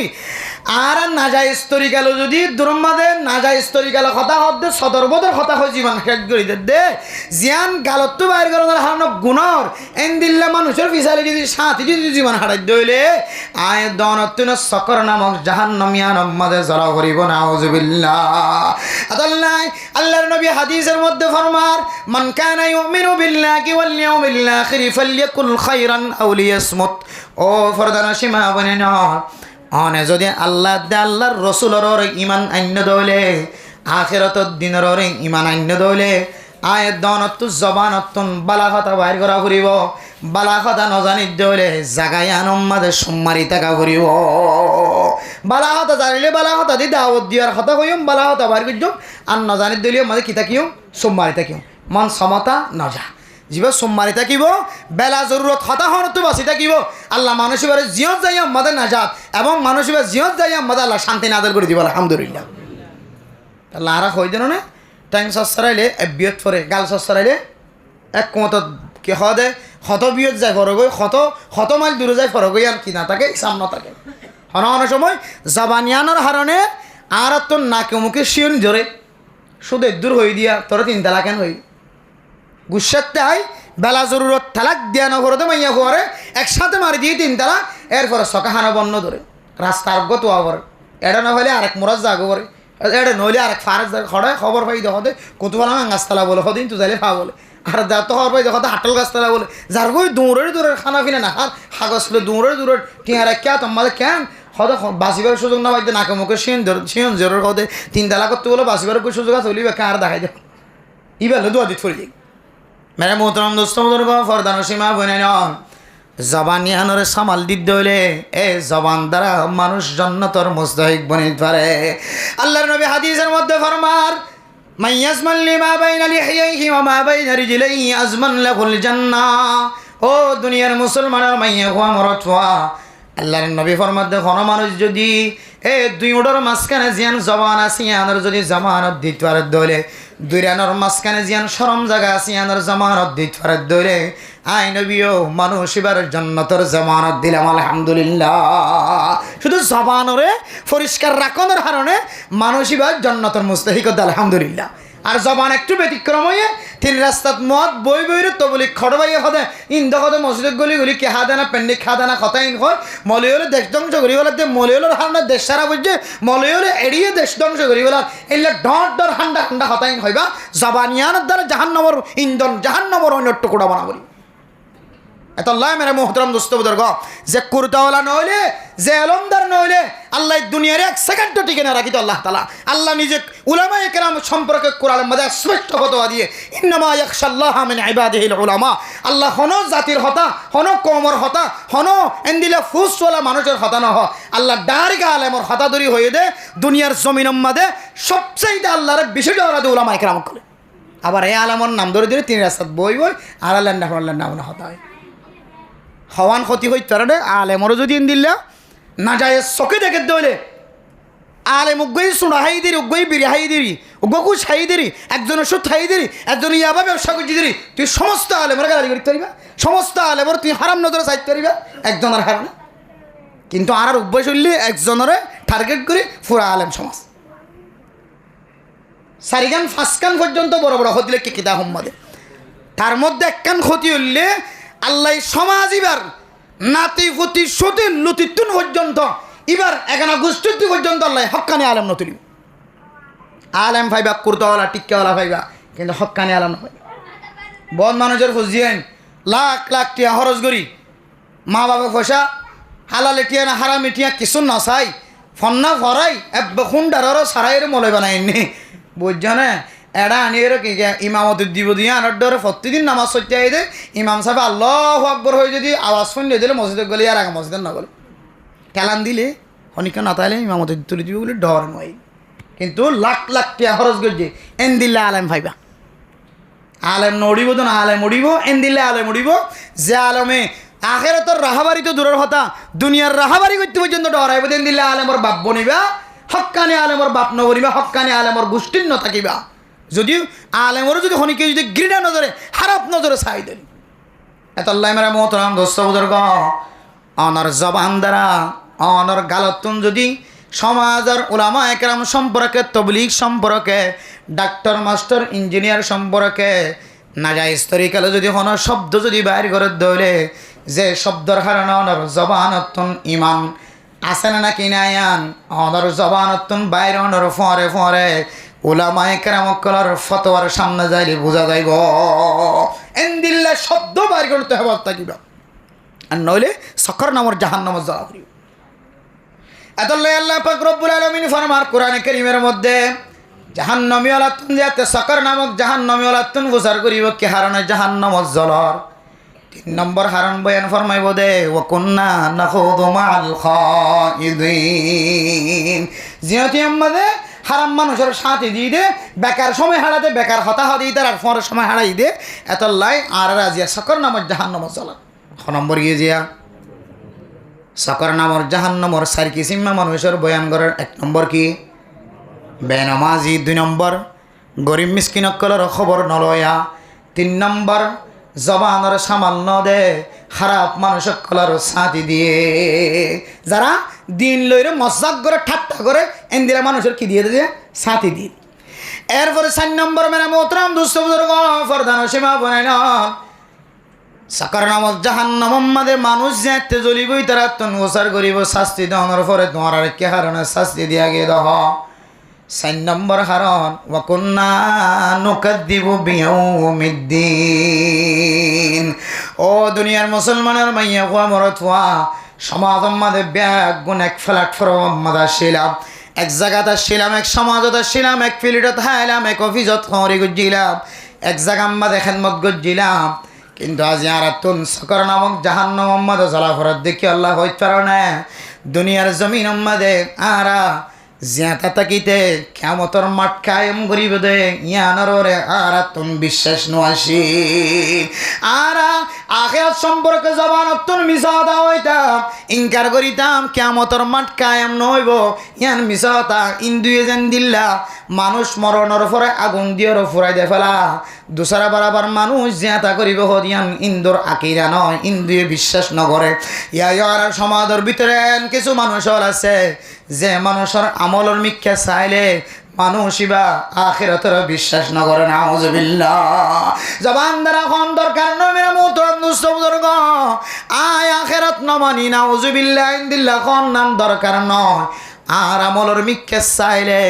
আর না যায় স্তরি গেল, যদি দুরম্মাদে না যায় স্তরি গেল কথা হদ্দে সদর্বদের কথা হয় জীবন শেষ করি দে জিয়ান গালত বাইর গেল হারান গুণর এন দিল্লা মানুষের ফিসালি যদি সাথে যদি জীবন হারাই দইলে আয় দনতুন সকর নামক জাহান্নামিয়ান মাঝে জ্বলা করিব নাউজুবিল্লাহ। আল্লাহ আল্লাহর নবী হাদিসের মধ্যে ফরমার মান কানা ইউমিনু বিল্লাহি ওয়াল ইয়াউমিল আখির ফালইয়াকুল খায়রান আও লিয়াসমুত। ও ফরদানা সীমা বনে না অনে যদি আল্লাহ দে আল্লাহর রসুলের ইমান আন্য দইলে, আখিরাতের দিনের ইমান আন্য দইলে আয় দনত জবানতুন বালা কথা বাইর করা করিব, বালা কথা নজানি দইলে জাগায় আনম্মাদে সম্মারি টাকা করিব। বালা কথা জানিলে বালা কথা দি দাওয়াত দিয়ার কথা কইম, বালা কথা বাইর করছম, আর নজানি দইলে মাঝে কিতা কিয়ম সম্মারি থাকিম, মন সমতা নজা জীব সোমবারে থাকিব, বেলা জরুরত হতাহন তো বাঁচি থাকিব। আল্লাহ মানুষের জিয়ত যাই আমাদের নাজাত এবং মানুষের জিয়ত যাই আমাদের আল্লাহ শান্তি নাদর করে দিব আলহামদুলিল্লাহ। আল্লাহ আর হয়ে যেন না ট্যাং সরাইলে বিয়ত পরে গাল সরাইলে এক কমত কি হদে হত বিয়ত যায় ফরগই, হত মাইল দূরে যায় ফরগই, আর কি না থাকে সাম না থাকে। অনেক সময় জবানিয়ানোর হারণে আর তোর নাকে মুখে শিয়ন জোরে শুধু দূর হয়ে দিয়া তোরা 3 তালা কেন হই গুসাতে আই বেলা জরুরত তালাক দিয়া নগরতে মাইয়া ঘরে একসাথে মারি দিয়ে 3 তালা, এরপরে সকাহানো বন্ধ ধরে রাস্তার গত আবার এটা না হলে আরেক মোরাজ জাগো করে, এটা নইলে আরেক ফারাজ খড়ায় খবর পাই দেখতে কতবেলা গাছতলা বলে সদিন তো যাইলে ফা বলে, আর যা তো খবর পাই দেখতে হাটল গাছতলা বলে, যার গই দৌড়ের খানা ফিনে না আর কাগজ দৌড়ের টিয়া রাখা তোমাদের কেন হদে বাঁচিবার সুযোগ না পাইতে নাকে মুখে শিয়ন জোরের হদে 3 তালা করতে বলে বাঁচিবার কোনো সুযোগ আছে বলিবে কার দেখাই দেখ ইবেলে দোয়া দিত ফরি যাই। মেরে মোহতরম দোস্ত বুজুর্গ ফরদান সীমা বনে নন জবানিয়ানোর সামাল দিতে হইলে এ জবান দ্বারা মানুষ জান্নাতের মুস্তাহিক বনিতে পারে। আল্লাহর নবী হাদিসের মধ্যে ফরমার মাইয়াজমান লিমা বাইনা লিহিয়াইহি ওয়া মা বাইনা রিজলাইহি আজমান লাহুল জান্নাহ। ও দুনিয়ার মুসলমানের মাইয়া হওয়া মরত হওয়া, আল্লাহর নবী ফরমাতে কোন মানুষ যদি এ 2 ওডর মাঝখানে জিয়ান জবান আছে ইয়ানোর যদি জামানত দিতে পারে দইলে, 2 রানোর মাঝখানে জিয়ান শরম জায়গা আছে ইয়ানোর জামানত দিতে পারে দইলে, আই নবীও মানুষ এবার জান্নাতের জামানত দিলাম আলহামদুলিল্লাহ। শুধু জবানরে পরিষ্কার রাখনের কারণে মানুষ এবার জান্নাতের মুস্তাহিক আলহামদুলিল্লাহ। আর জবান একটু ব্যতিক্রম হয়ে 3 রাস্তাত মদ বই বইরে তবলিক খড়বাইয়ে হদে ইন্দ হদে মসজিদ গলি কে হাদানা পেন্ডিক হাদানা কথাইন হয় মলয়লে দেশ ধ্বংস করি বলাতে মলয়লের হারণে দেশ সারা বুঝছে মলয়লে এড়িয়ে দেশ ধ্বংস করি বলার এলে ডর হান্ডা হতাইন হইবা জবানিয়ানের দ্বারা জাহান্নামর ইন্ধন জাহান্নামর অন্য টুকুরা বানা বলি। এত আল্লাহ মেরে মোহতরম দোস্ত বুজুর্গ যে কুরতাওয়ালা নইলে যে এলমদার নইলে আল্লাহ দুনিয়ার এক সেকেন্ডও টিকে না রাখিত আল্লাহ তাআলা আল্লাহ নিজে উলামায়ে কেরাম সম্পর্কে কোরআনের মধ্যে স্পষ্ট ফতোয়া দিয়ে ইন্নামা ইয়াখশাল্লাহা মিন ইবাদিহিল উলামা আল্লাহ হনো জাতির হতা হনো কওমর হতা হনো এন্দিলা ফুসওয়ালা মানুষের হতা নহ আল্লাহ ডারিকা আলেমর হতা দরি হয়ে দে দুনিয়ার জমিনের মধ্যে সবচেয়ে আল্লাহর বিশেষ ওরা উলামায়ে কেরাম করে আবার এই আলেমর নাম ধরে ধরে তিন রাস্তাত বই আর আল্লাহর নাম হতা হয় হওয়ান ক্ষতি হইতে পারে আলেমরও যদি দিল্লা না যায় চকে দেখে দইলে আলেম উগ্গই সোনা হাই দিরি উগ্গই বিরি হাই দিরি উগ্গকু ছাই দিরি একজনের সুদ হাই দিরি একজন ইয়াবা ব্যবসা করছি দিরি তুই সমস্ত আলেমর গালি করতে পারিবা সমস্ত আলেমর তুই হারাম নজরে চাইতে পারিবা একজনের হারাম কিন্তু আর উগ্বই চললে একজনের টার্গেট করে পুরা আলেম সমাজ 4 কান 5 কান পর্যন্ত বড় বড় হদিলে কে কিতা হম্মদে তার মধ্যে এক কান ক্ষতি হইলে আল্লাহ সমাজ এবার নাতি ফুতি সতীর লতিতুন পর্যন্ত এবার এখানে গোষ্ঠী পর্যন্ত আল্লাহ হক্কানি আলম নতুলি আলেম ফাইবা কুর্তাওয়ালা টিক্কাওয়ালা ফাইবা কিন্তু হক্কানি আলম না পাইবা বদ মানুষের খুঁজিয়েন লাখ লাখ টিয়া খরচ করি মা বাবা পয়সা হালালে টিয়া না হারামি টিয়া কিছু না চাই ফন্না ফরাই খুন্ডারও সারাইয়ের মলে বানাইনি বুঝছ না এরা আনিয়ে কি ইমামত দিব দিয়ে আনার ডরে প্রতিদিন নামাজ সত্যি আই দে ইমাম সাহেব আল্লাহ আকবর হয়ে যদি আওয়াজ শুনিয়ে দিলে মসজিদে গেলে আর আগে মসজিদে না গেল কেলান দিলে অনেকে না তাইলে ইমামত তুলে দিব বলে ডর নয় কিন্তু লাখ লাখ টিয়া খরচ করছে এন দিল্লা আলেম ভাইবা আলেম নড়িব তো না আলেম উড়িব এন দিল্লা আলেম উড়িব যে আলমে আখেরাতের রাহাবারি তো দূরের কথা দুনিয়ার রাহাবারি করতে পর্যন্ত ডরাইব এন দিল্লা আলেমর বাপ বনিবা হক্কানি আলেমর বাপ নবনিবা হক্কানি আলেমর গোষ্ঠীর ন থাকিবা যদিও আলেমরও যদি হনিকে যদি ঘৃণা নজরে খারাপ নজরে চাই দেন এত আল্লাহ মেরা মোহতরম দোস্ত বুজুর্গ অনর জবান দ্বারা অনর গালতুন যদি সমাজের উলামা একরাম সম্পর্কে তবলিগ সম্পর্কে ডাক্তার মাস্টার ইঞ্জিনিয়ার সম্পর্কে নাজাইজ তরিকালে যদি কোনো শব্দ যদি বাইর করে দইলে যে শব্দর কারণে অনর জবানতুন ইমান আছে না নাকি নায়ান অনর জবানতুন বাইর অনর ফরে ফরে উলামায়ে কেরামকলার ফতোয়ার সামনে যাইলে বোঝা যাইব এন্দিল্লা শব্দ বাইর করতে হবে তাকিবা আর নইলে সকর নামর জাহান্নামে জ্বালা করিব এতলে আল্লাহ পাক রব্বুল আলামিন ফরমার কোরআনে কারীমের মধ্যে জাহান্নামী ওয়ালাতুন যাতে সকর নামক জাহান্নামী ওয়ালাতুন বুঝার করিব কি হারণে জাহান্নামত জ্বলর 3 নম্বর হারণ বয়ান ফরমাইব দে ওয়া কুন্না নাখুদু মাআল খাইদিন জিয়াতি আমাদের হারাম মানুষের সাথে দিয়ে দে বেকার সময় হারাতে বেকার হতাহত দিয়ে আর ফরের সময় হারাই দে এত লাই আর রাজিয়া সকর নামর জাহান্নামত জ্বলা নম্বর গিয়ে জিয়া সকর নামর জাহান্নামর 4 কিসিমা মানুষের বয়ান করার 1 নম্বর কি বেনামাজি 2 নম্বর গরিব মিসকিনকলের খবর নলয়া 3 নম্বর জবানের সামান্য দে খারাপ মানুষকলের সাথে দিয়ে যারা দিন লইরে মজাক করে ঠাট্টা করে এন্দিরা মানুষের কি দিয়ে দিয়ে সাথে দিয়ে এরপরে 4 নম্বর মেরা মোহতরম দুস্থ বুজুর্গ ফরদান সীমা বনাই না সাকার নামত জাহান্নামের মধ্যে মানুষ যেতে জ্বলিবই তারা তনগোসার করিব শাস্তি দেওয়ার পরে তোমার আর কি কারণে শাস্তি দিয়া গিয়ে দহ 4 নম্বর কারণ ওয়া কুন্না নুকাদ্দিবু বিয়াউমিদ্দিন ও দুনিয়ার মুসলমানের মাইয়া কোয়া মরত হওয়া সমাজের মধ্যে ব্যাগ গুণ এক প্ল্যাটফর্ম মধ্যে ছিলাম এক জায়গাতে ছিলাম এক সমাজতে ছিলাম এক ফিল্ডত হাইলাম এক অফিসত খবরি গুজিলাম এক জায়গা মধ্যে খেদমত গুজিলাম কিন্তু আজ আর তুন সকর নামক জাহান্নামের মধ্যে জ্বালাফরাত দেখি আল্লাহ হইতে পারে না দুনিয়ার জমিন মধ্যে আরা জিয়াতা তাকিতে কিয়ামতের মাঠ কায়েম করিব দে ইয়ানরে আর তুন বিশ্বাস নআসি আরা আখিরাত সম্পর্কে জবানতুন মিসাদা হইতাম ইনকার করিতাম কিয়ামতের মাঠ কায়েম নইব ইয়ান মিসাতা ইন্দুয়ে যেন দিল্লা মানুষ মরণের পরে আগুন দিয়ে ফুরাই দে ফেলা দুসরা বরাবর মানুষ জিয়াতা করিব হদিয়ান ইন্দুর আকিরা নয় ইন্দুয়ে বিশ্বাস নকরে ইয়ার সমাজের ভিতরে কিছু মানুষ আছে যে মানুষের আমলের মিথ্যা চাইলে মানুষিবা আখিরাতের বিশ্বাস না করে নাউজুবিল্লাহ জবান দ্বারা কোন দরকার নয় মেরা মোহতরম দুস্থ বুজুর্গ আয় আখিরাত না মানি নাউজুবিল্লাহ ইনদিল্লাহ কোন নাম দরকার নয় আর আমলর মিক্কে চাইলে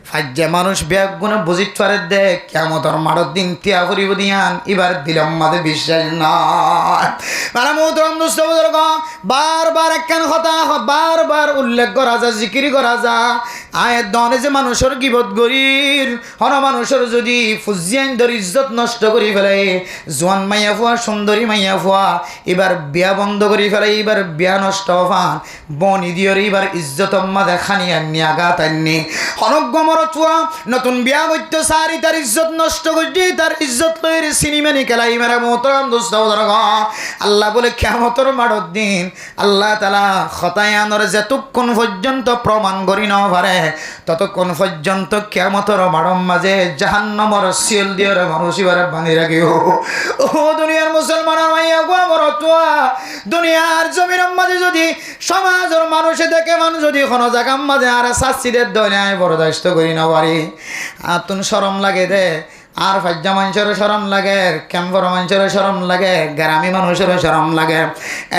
ফাজ্জে মানুষ ব্যাগ গুণে বুঝিত পারে দে কেমতর মারত দিন তিয়া করিব দিয়ান এবার দিলাম মাঝে বিশ্বাস নয় মানে মোহতরম দোস্ত বুজুর্গ বারবার একখান কথা বারবার উল্লেখ করা যা জিকির করা যা আয়ের দনে যে মানুষের গিবত গরির হন মানুষের যদি ফুজিয়ান ধর ইজ্জত নষ্ট করি ফেলে জোয়ান মাইয়া ফুয়া সুন্দরী মাইয়া ফুয়া এবার বিয়া বন্ধ করি ফেলে এবার বিয়া নষ্ট হন বনি দিয়র এবার ইজ্জত মাঝে খানিয়া নিয়া গাত আননি হনগমর চুয়া নতুন বিয়া করতে সারি তার ইজ্জত নষ্ট করছি তার ইজ্জত লয়ের সিনেমানি খেলাই মেরা মোহতরম দোস্ত বুজুর্গ আল্লাহ বলে কিয়ামতের মাঠের দিন আল্লাহ তাআলা খতায়ানর যতক্ষণ পর্যন্ত প্রমাণ করি না পারে ততক্ষণ পর্যন্ত কিয়ামতের মাঠের মাঝে জাহান্নামের সিল দিয়ে মানুষ এবারে বাঁধি রাখিও ও দুনিয়ার মুসলমানের মাইয়া গো আমার তোয়া দুনিয়ার জমিনের মাঝে যদি সমাজের মানুষে দেখে মানুষ যদি কোনো জায়গার মাঝে আর শাস্তিদের দয়ায় বরদাস্ত করি না পারি আতুন শরম লাগে দে আর ফাজ্জা মানুষেরও শরম লাগে ক্যাম্পর মানুষেরও শরম লাগে গ্রামী মানুষেরও শরম লাগে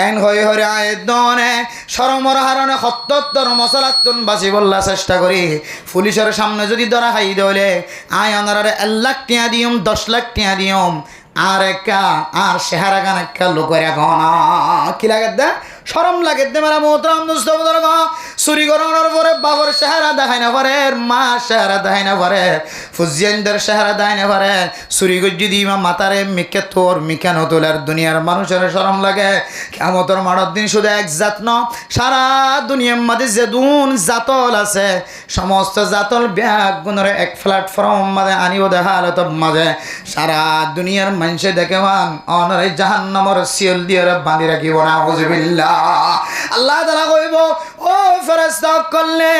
এন হয়ে হরে আয়ের দনে শরমর হারণে ৭০ মশলাতুন বাঁচি বললা চেষ্টা করি পুলিশের সামনে যদি ধরা খাই দলে আয় অনারে ১ লাখ টিয়া দিয়ম ১০ লাখ টিয়া দিয়ম আর একা আর চেহারা গান একটা লোকের এখন কি লাগে দে শরম লাগে দে মেরা মোহতরম দোস্ত বুজুর্গ চুরি করানোর পরে বাবর চেহারা দেখাই না পারে মা চেহারা দেখাই না পারে ফুজিয়ানদের চেহারা দেখাই না পারে চুরি গজ্জি দি মাতারে মিকে তোর মিকে নতুলার দুনিয়ার মানুষের শরম লাগে কিয়ামতের মাঠের দিন শুধু এক জাত ন সারা দুনিয়ার মাঝে যে দুন জাতল আছে সমস্ত জাতল ব্যাগ গুণরে এক প্ল্যাটফর্ম মাঝে আনিব দেখা হালত মাঝে সারা দুনিয়ার মানুষে দেখে মান অনরে জাহান্নামের সিল দিয়ে বাঁধি রাখিব না আউযুবিল্লাহ আল্লাহ তাআলা কইব ও ফেরেশতা করলে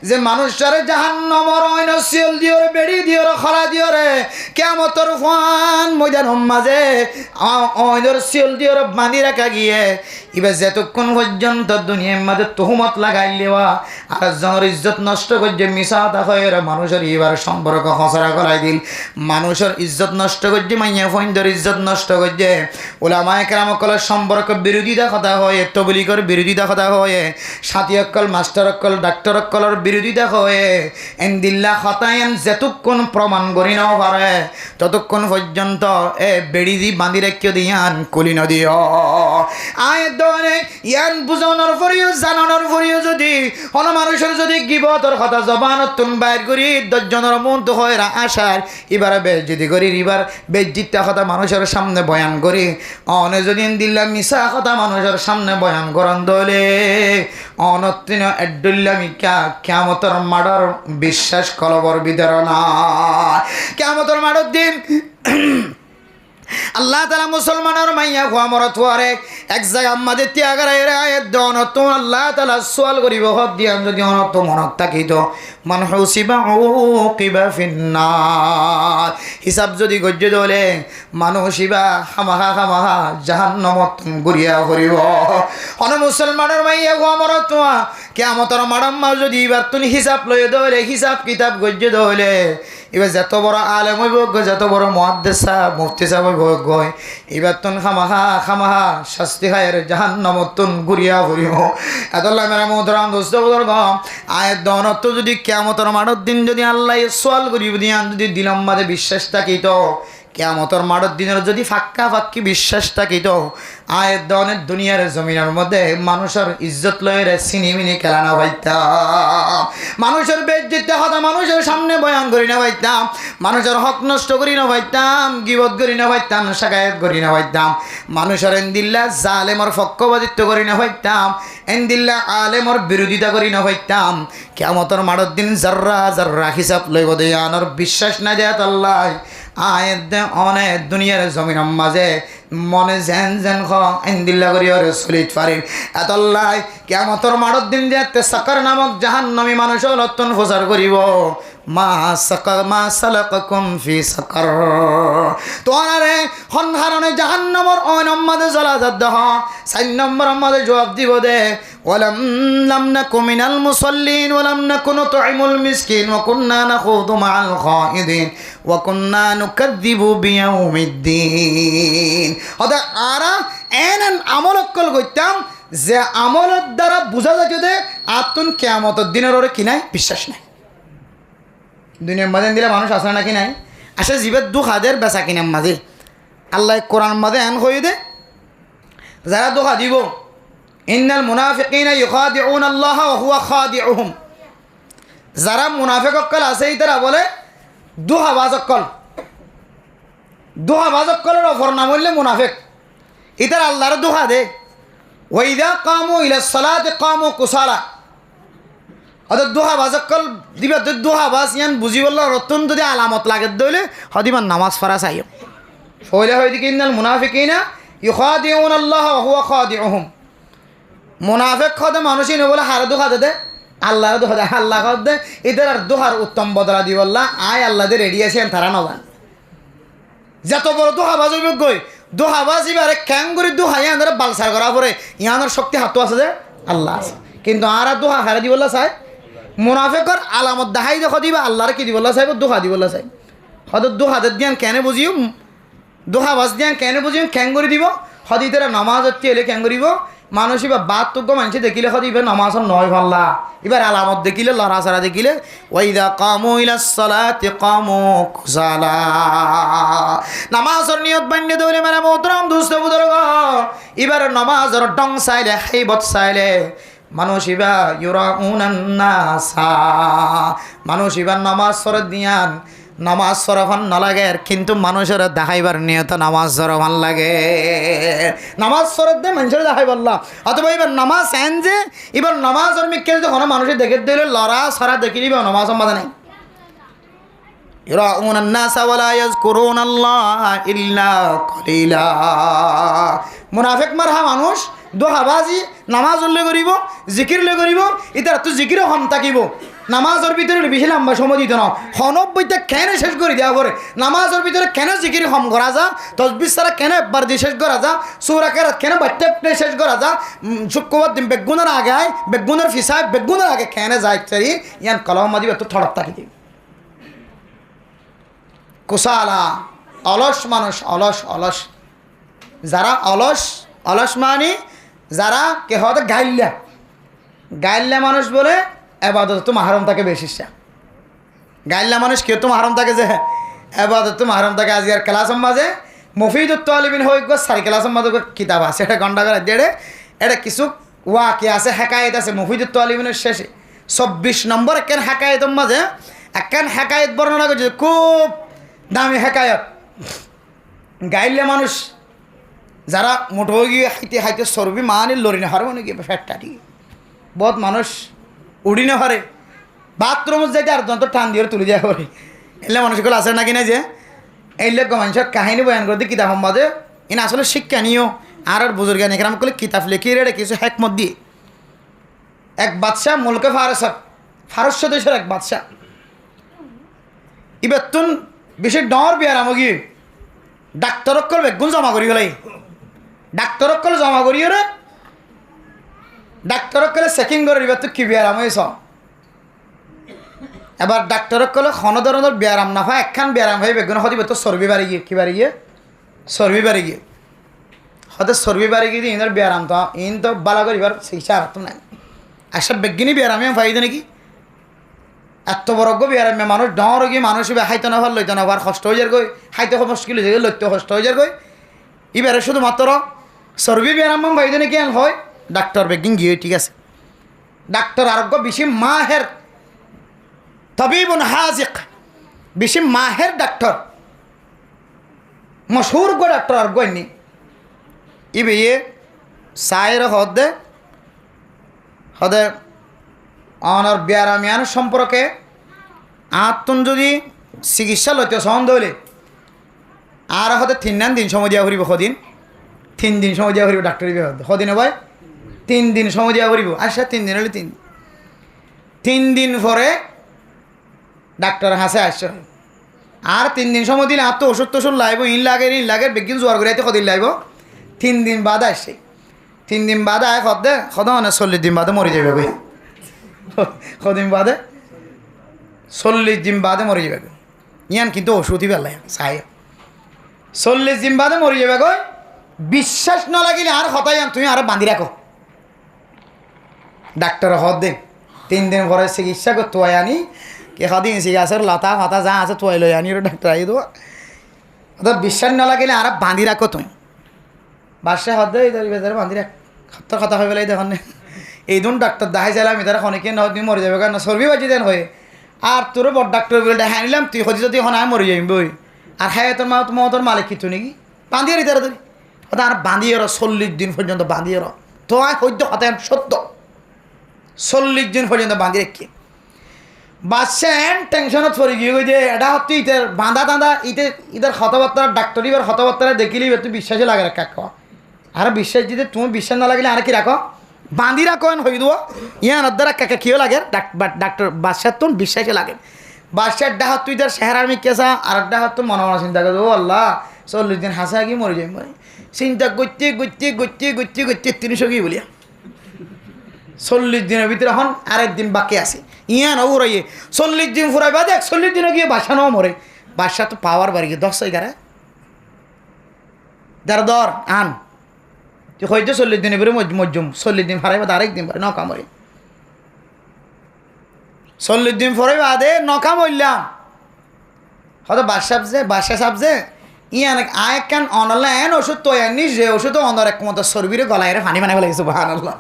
যে মানুষের জাহান্নামের অইন সিল দিয়ে বেড়ি দিয়ে খরা দিয়ে কিয়ামতের ফান ময়দানের মাঝে অইনর সিল দিয়ে বাঁধি রাখা গিয়ে এবার যতক্ষণ পর্যন্ত দুনিয়ার মাঝে তুহমত লাগাই লেওয়া আর জনের ইজ্জত নষ্ট করছে মিশা হয়ে মানুষের এবার সম্পর্ক খসড়া করাই দিল মানুষের ইজ্জত নষ্ট করছে মাইয়া ফইনদের ইজ্জত নষ্ট করছে ওলামায়ে কেরামকলের সম্পর্ক বিরোধিতা কথা হয় তবলিগের বিরোধিতা কথা হয় সাথী অক্কল মাস্টার অক্কল ডাক্তার অক্কলের বিরোধিতা হয় এন্দিল্লা খতায়েন যতক্ষণ প্রমাণ করি নাও পারে ততক্ষণ পর্যন্ত এ বেড়ি দি বাঁধি রাখিও দিয়ান কুলি নদিও আয় দনে ইয়ান বুঝানোর পরেও জানানোর পরেও যদি কোনো মানুষের যদি গিবতর কথা জবানতুন বাইর করি ১০ জনের মন হয় আশার এবার বেজ্জিতি করি এবার বেজ্জিতটা কথা মানুষের সামনে বয়ান করি অনে যদি দিল্লা মিশা কথা মানুষের সামনে বয়ান করেন দলে অনত্রিন এডুল্লামিকা কিয়ামতের মাডার বিশ্বাস কলবর বিতরণা কিয়ামতের মাডার দিন আল্লাহ তাআলা মুসলমানের মাইয়া খোয়া মরত হওয়ারে এক জায়গা আমাদের ত্যাগারের আয়ের দন তো আল্লাহ তাআলা সোয়াল করিব হক দিয়াম যদি অনত মনত থাকিত মান হুসিবা উকিবা ফিন্নার হিসাব যদি গজ্য দলে মানুষ ইবা খামাহা জাহান্নামত গুরিয়া করিব অন মুসলমানের মাইয়া খোয়া মরত হওয়া কিয়ামতের মাডাম্মা যদি এবার তুমি হিসাব লয়ে দলে হিসাব কিতাব গজ্য দলে এবার যত বড় আলেম হইব যত বড় মুহাদ্দিস সাহেব মুফতি সাহেব হইব এবার তুন খামাহা শাস্তি খায়ের জাহান্নামতুন গুরিয়া ভরিব এতলা মেরা মোহতরম দোস্ত বুজুর্গ আয়ের দনত যদি কিয়ামতের মাঠের দিন যদি আল্লাহ সোয়াল করিব দিয়ান যদি দিলম মাঝে বিশ্বাস থাকিত কিয়ামতের মাঠের দিনের যদি ফাক্কা ফাক্কি বিশ্বাস থাকিত আয়ের দনের দুনিয়ার জমিনের মধ্যে মানুষের ইজ্জত লয়ের সিনিমিনি খেলা না পাইতাম মানুষের বেজ্জিতে হতা মানুষের সামনে বয়ান করি না পাইতাম মানুষের হক নষ্ট করি না পাইতাম গিবত করি না পাইতাম শাকায়াত করি না পাইতাম মানুষের এন্দিল্লা জালেমর পক্ষপাতিত্ব করি না পাইতাম এন্দিল্লা আলেমর বিরোধিতা করি না পাইতাম কিয়ামতের মাঠের দিন জাররা হিসাব লইব দেয়ানোর বিশ্বাস না দেয়াত আল্লাহ আয়ের দে অনেক দুনিয়ার জমিনের মাঝে মনে জেন ইন্দিল্লা করি ওরে সলিত পারি এতল্লাই কিয়ামতের মাঠের দিন যে সাকার নামক জাহান্নামী মানুষ লত্তন প্রচার করিব মা সালাকাকুম ফি সাকার তোরারে হনহারনে জাহান্নামর ওইনম মাঝে জ্বলাজাত দেহ ৪ নম্বর মাঝে জবাব দিব দে ওয়ালাম লাম নাকু মিনাল মুসাল্লিন ওয়ালাম নাকু নুতঈমুল মিসকিন ওয়া কুন্না নাখুযু মাআল খাইদিন ওয়া কুন্না নুকাযযিবু বিয়াউমিদ্দিন হদা আরা এনন আমল অকল কইতাম যে আমলের দ্বারা বোঝা যায় যে আতুন কিয়ামতের দিনের ওরে কি নাই বিশ্বাস নাই। দুনিয়ার মাঝে দিলে মানুষ আসে নাকি নাই আসে জীবের দুঃখাদের বেচা কিনার মাঝে আল্লাহ কোরআন মাঝে এন হয়ে দে যারা দুঃখা দিব ইন্নাল মুনাফিকিনা ইউখাদিউনা আল্লাহ ওয়া হুয়া খাদিউহুম, যারা মুনাফিক অক্কল আছে তারা বলে দুহাবাজ অক্কলের অপর নাম হইলে মুনাফিক, ইতার আল্লাহর দুহা দে। ওয়াইদা কামু ইলাস সালাতি কামু কুসালা, অর্থাৎ দুহাবাজ অক্কল দিবা দুহাবাজ ইয়ান বুঝি বললো রতন যদি আলামত লাগে দইলে হদিমান নামাজ পড়া চাইও ফইলে হয় দিকে ইন্নাল মুনাফিকিনা ইউখাদিউনা আল্লাহ ওয়া হুয়া খাদিউহুম, মুনাফিক খদে মানুষই না বলে হারে দুহা দে আল্লাহর দোহা দে, আল্লাহ দে এদের আর দোহার উত্তম বদলা দিব আল্লাহ আয় আল্লাহ দিয়ে রেডি আছেন তারা নজান যত বড় দোহাবাজ হইব গই দোহাবাজ এবারে ক্যাং করে দোহা ইয়াদের বালসার করা পরে ইয়ানোর শক্তি হাতও আছে যে আল্লাহ আছে, কিন্তু আর দোহা হারে দিব আল্লাহ চাই মুনাফিকর আলামত দেখাই দেখো দিবা আল্লাহর কি দিব আল্লাহ চাইব দোহা দিব আল্লাহ চাই হয়তো দোহাদের দিয়ান কেন বুঝিও দোহাবাজ দিয়ান কেন বুঝিও ক্যাং করে দিব হদি তারা নামাজ হচ্ছে এলে ক্যাং করিব মানুষ এবার বাতযোগ্য মানুষ দেখিলে হয়তো এবার নামাজ নয় ভাল্লা এবার আলামত দেখিলে লড়াচড়া দেখিলে ওয়াইদা কামু ইলাস সালাতি কামু কুসালা, নামাজের নিয়ত বান্যে দৌলে মানে মোহতরম দুস্থ বুজুর্গ এবার নামাজের ডং চাইলে হাইবত চাইলে মানুষ এবার ইউরাউনান নাসা, মানুষ এবার নামাজ সরত দিয়ান নামাজ সরফান নালাগে কিন্তু মানুষের দেখাইবার নিয়ত নামাজ সরফান লাগে, নামাজ সরত দে মানুষের দেখাই বললাম অথবা এবার নামাজ এন যে এবার নামাজের মিকে যখন মানুষের দেখে দিলে লড়া সরা দেখি দিবে নামাজ মাঝে নাই ইরাউনান নাসা ওয়ালা ইয়াযকুরুনাল্লাহ ইল্লা কলিলা, মুনাফিক মারহা মানুষ দোহাবাজি নামাজ উল্লেখ করিব জিকির উল্লেখ করিব ইতার তো জিকিরও হম থাকিব নামাজের ভিতরে বেশি লম্বা সময় দিত না হনব্বইটা কেন শেষ করে দেওয়া পরে নামাজের ভিতরে কেন জিকির হম করা যা তসবির সারা কেন একবার দিয়ে শেষ করা যা সূরাকের কেন বাট্টে শেষ করা যা শুক্রবার দিন বেগুনের আগে আয় বেগুনের ফিসায় বেগুনের আগে কেন যায় চাই ইয়ান কলম দিবে তো থড়ক তাকি দিবে কুসালা অলস মানুষ অলস যারা অলস মানে যারা কে হয়তো গাইল্লা মানুষ বলে এবাদত তো মাহরম থাকে বেশি গাইল্লা মানুষ কেউ তো মাহরম থাকে যে এবাদত তো মাহরম থাকে আজকের ক্লাসের মাঝে মফিদুত তালিবিন হয়ে গো সারি ক্লাসের মাঝে কিতাব আছে এটা ঘন্টা করে দেড়ে এটা কিছু ওয়াকি আছে হেকায়েত আছে মফিদুত তালিবিনের শেষে ২৪ নম্বর একখান হেকায়েতের মাঝে একখান হেকায়েত বর্ণনা করছে খুব দামি হেকায়ত। গাইল্লা মানুষ যারা মোটো গিয়ে হাইতে চর্বি মানে লড়ি না হারে মানে গিয়ে ফ্যাটটা ঠিক বহুত মানুষ উড়ি না হারে বাথরুমত যাইতে আর যন্ত্র টান দিয়ে তুলে দেওয়া করে এলে মানুষগুলো আছে নাকি না যে এই লোক মানুষের কাহিনী বয়ান করতে কিতাব সম্বাদে এনে আসলে শিক্ষা নিও আর বুজুর্গান এখানে করলে কিতাব লিখিয়ে রেড়ে কিছু হেকমত দিয়ে এক বাদশাহ মুলকে ফারস্য দেশের এক বাদশাহ এবার তুন বেশি ডর বিয়ার আমগি ডাক্তারক করবে গুণ জমা করি হলাই ডাক্তারক করলে জমা করিও রে ডাক্তারক করলে চেকিং করে এবার তো কি বিয়ারাম হয়েছ এবার ডাক্তারক করলে ক্ষণধরনের বিয়ারাম না হয় একখান বিয়ারাম হয়ে বেগুন হতে তো চর্বি বাড়ি গিয়ে কি বাড়ি গিয়ে চর্বি বাড়ি গিয়ে হতে চর্বি বাড়ি গিয়ে ইনার বিয়ারাম তো ইন তো বালা করিবার চিকিৎসা আর তো নাই একটা বেগিনি বিয়ারামে ফাইদে নাকি এত বড় বিয়ারামে মানুষ ডর গিয়ে মানুষ হাইতে না ভার লইতে না ভার কষ্ট হয়ে যার গই হাইতে মুশকিল হয়ে যায় লইতে কষ্ট হয়ে যার গই এবারে শুধুমাত্র চর্বি বিয়ারাম ফাইদে নাকি আন হয় ডাক্তার বেগিন গিয়ে ঠিক আছে ডাক্তার আরোগ্য বেশি মাহের তবিবুন হাজিক বেশি মাহের ডাক্তার মশহুর গো ডাক্তার আরোগ্য নি ইবে সায়ের হদে অনার ব্যায়ামিয়ান সম্পর্কে আত্মন যদি চিকিৎসা লইতে সহন হইলে আর হতে 3 দিন সময় দিয়া করিব সদিন 3 দিন সময় দিয়া করিব ডাক্তার সদিনে ভাই 3 দিন সময় দিয়া করিব আচ্ছা 3 দিন হলে 3 দিন পরে ডাক্তার হাসে আসছে আর 3 দিন সময় দিলে আর তো ওষুধ টষুধ লাগব ইন লাগে বেগিন জোয়ার করে সদিন লাগব 3 দিন বাদ আসছে 3 দিন বাদে আয় সদ মানে 40 দিন বাদে মরে যাবে গই কদিন বাদে 40 দিন বাদে মরে যাবে ইয়ান কিন্তু ওষুধই বেলায় চাই 40 দিন বাদে মরে যাবে গই বিশ্বাস না লাগিলে আর হতাই তুমি আর বাঁধি রাখো ডাক্তার হদ দিন 3 দিন পরে চিকিৎসা করতে হয় আনি কে দিন গাছের লতা ফতা যা আছে তোয়াই লই আনি ডাক্তার আই দেবো ওদের বিশ্বাস না লাগিলে আর বাঁধি রাখো তুমি বাসে হদ বেজারে বাঁধি রাখ সত্তর কথা হয়ে গেলে দেখুন এই দুন ডাক্তার দেখাই চাইলাম এদের অনেকে নদী মরে যাবে কারণ চর্বি বাজি দেন হয়ে আর তোরও বড় ডাক্তার বলে দেখাই নিলাম তুই হজি যদি এখন আমি মরে যাবি বই আর হ্যাঁ তোর তোর মালিক কিছু নাকি বাঁধিয়ে রি তাড়াতাড়ি ওটা আর বাঁধিয়ে 40 দিন পর্যন্ত বাঁধিয়ে তো হইত হতে সত্য 40 দিন পর্যন্ত বাঁধি রেখে বাচ্চা এন টেনশনত পড়ে গিয়ে যে এটা হচ্ছে ইটার বাঁধা টাঁধা ইটার কথাবার্তা ডাক্তার এবার কথাবার্তা দেখিলি তুই বিশ্বাসে লাগে রাখা খাওয়া আর বিশ্বাস দিতে তুমি বিশ্বাস না লাগলে আর কি রাখো বাঁধি রাখো এন হয়ে দেবো ইয়ার দ্বারা কাকা কিও লাগে ডাক্তার বাচ্চার তো বিশ্বাসে লাগে বাচ্চার ডাহাত তুই তার চেহারার আমি কেসা আর ডাহাত তো মনে মনে চিন্তা করো আল্লাহ 40 দিন হাসা কি মরে যাই মরে চিন্তা করতে করতে করতে করতে করতে 300 কি বলিয়া 40 দিনের ভিতরে এখন আরেকদিন বাকি আছে ইয়ান উড়াইয়ে 40 দিন ফুরাইবা দেখ 40 দিনে গিয়ে বাসা নাও মরে বাসা তো পাওয়ার বাড়ি গিয়ে 10 এগারে যারা দর আন তুই হয়তো 40 দিনের ভিতরে মজ্জুম 40 দিন ফারাইবা আরেকদিন পারে নকা মরে 40 দিন ফুরাইবা দে নকা মরলাম হয়তো বাসা সাবজে ইয়ান আয় কান অনলাইন ওষুধ তো আনিস যে ওষুধ অনর এক মতো সর্বিরে গলায় পানি মানে ফেলে গেছে সুবহানাল্লাহ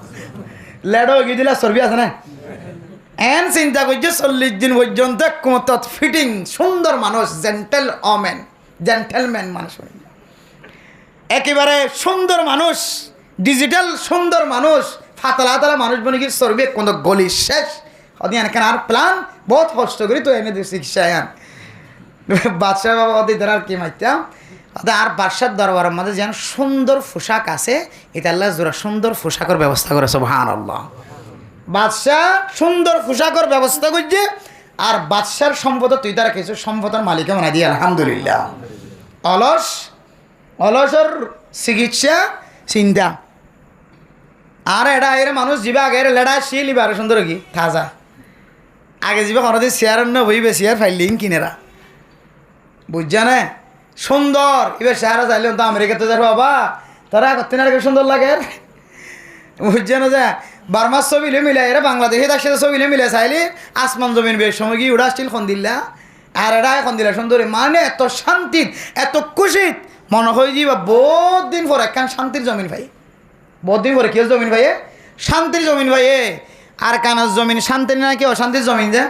লেডো গিয়ে দিলা চর্বি আছে না এন চিন্তা করছে 40 দিন পর্যন্ত কত ফিটিং সুন্দর মানুষ জেন্টেলম্যান মানুষ একেবারে সুন্দর মানুষ ডিজিটাল সুন্দর মানুষ ফাতলা তালা মানুষ বনে কি চর্বি কোন গলি শেষ ওদিন এখানে আর প্ল্যান বহুত কষ্ট করি তো এনে দিয়ে চিকিৎসা আন বাদশাহ বাবা ওদের আর কি মাইতাম আর বাদশার দরবারের মধ্যে যেন সুন্দর পোশাক আছে এটা আল্লাহ জোড়া সুন্দর পোশাকের ব্যবস্থা করে সুবহানাল্লাহ বাদশাহ সুন্দর পোশাকের ব্যবস্থা করছে আর বাদশার সম্পদ তুই তারা কিছু সম্পদের মালিক বানাই দিয়ে আলহামদুলিল্লাহ অলসর চিকিৎসা চিন্তা আর এটা এর মানুষ যাবে আগে লেডা শিলিবে আরো সুন্দর কি তাজা আগে যাবে কোনোদিন চেয়ার না বইবে চেয়ার ফাইলিং কিনেরা বুঝছা না সুন্দর এবার চেহারা চাইলে তো আমেরিকাতে যাবো বাবা তারা করতে না সুন্দর লাগে বুঝছে না যে বার্মার ছবি মিলে এরা বাংলাদেশে তার সাথে ছবি মিলে চাইলে আসমান জমিন বেশ সময় গিয়ে উড়া আসছিল খন দিল্লা আর এরা এখন দিলা সুন্দরী মানে এত শান্তির এত খুশিত মনে হয় যে বহুত দিন পর একখান শান্তির জমিন ভাই বহুত দিন পরে কেউ জমিন ভাইয়ে শান্তির জমিন ভাইয়ে আর কানার জমিন শান্তির না কি অশান্তির জমিন যে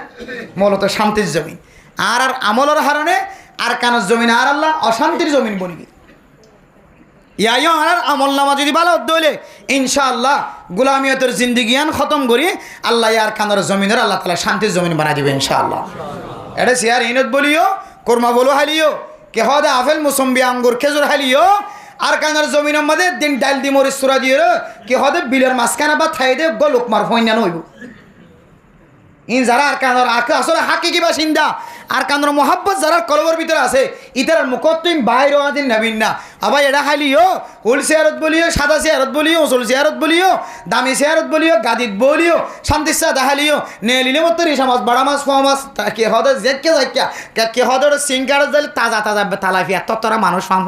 মূলত শান্তির জমিন আর আমলের হারণে আর কানার জমিন আর আল্লাহ অশান্তির জমিন বলবি ইয়াইও আর আমল নামা যদি ভালো হইলে ইনশাআল্লাহ গোলামিয়তের জিন্দিগিয়ান খতম করি আল্লাহ আর কানার জমিনের আল্লাহ তাআলা শান্তির জমিন বানাই দিবে ইনশাআল্লাহ এটা সিয়ার ইনত বলিও কোরমা বলো হালিও কে হদে আপেল মুসম্বি আঙ্গুর খেজুর হালিও আর কানার জমিনের মধ্যে দিন ডাল দি মরিচ চূড়া দিয়ে কে হদে বিলের মাঝখানে বা থাই দে লোকমার ফইনা নইব ইন যারা আর কানার আসলে হাকিকি বাসিন্দা আর কানার মোহাব্বত যারা কলবর ভিতরে আছে ইতার মুখত তুমি বাইরে আদিন নাবিন না আবার এটা খালিও হুল চেয়ারত বলিও সাদা চেয়ারত বলিও ওসল চেয়ারত বলিও দামি চেয়ারত বলিও গাদিত বলিও শান্তিসা দেখালিও নেলিলে মতো রিসা মাছ বাড়া মাছ ফোয়া মাছ কে হদে জেকে যাইকা কে হদে সিংকার তাজা তাজা তালাফিয়া ততরা মানুষ ফান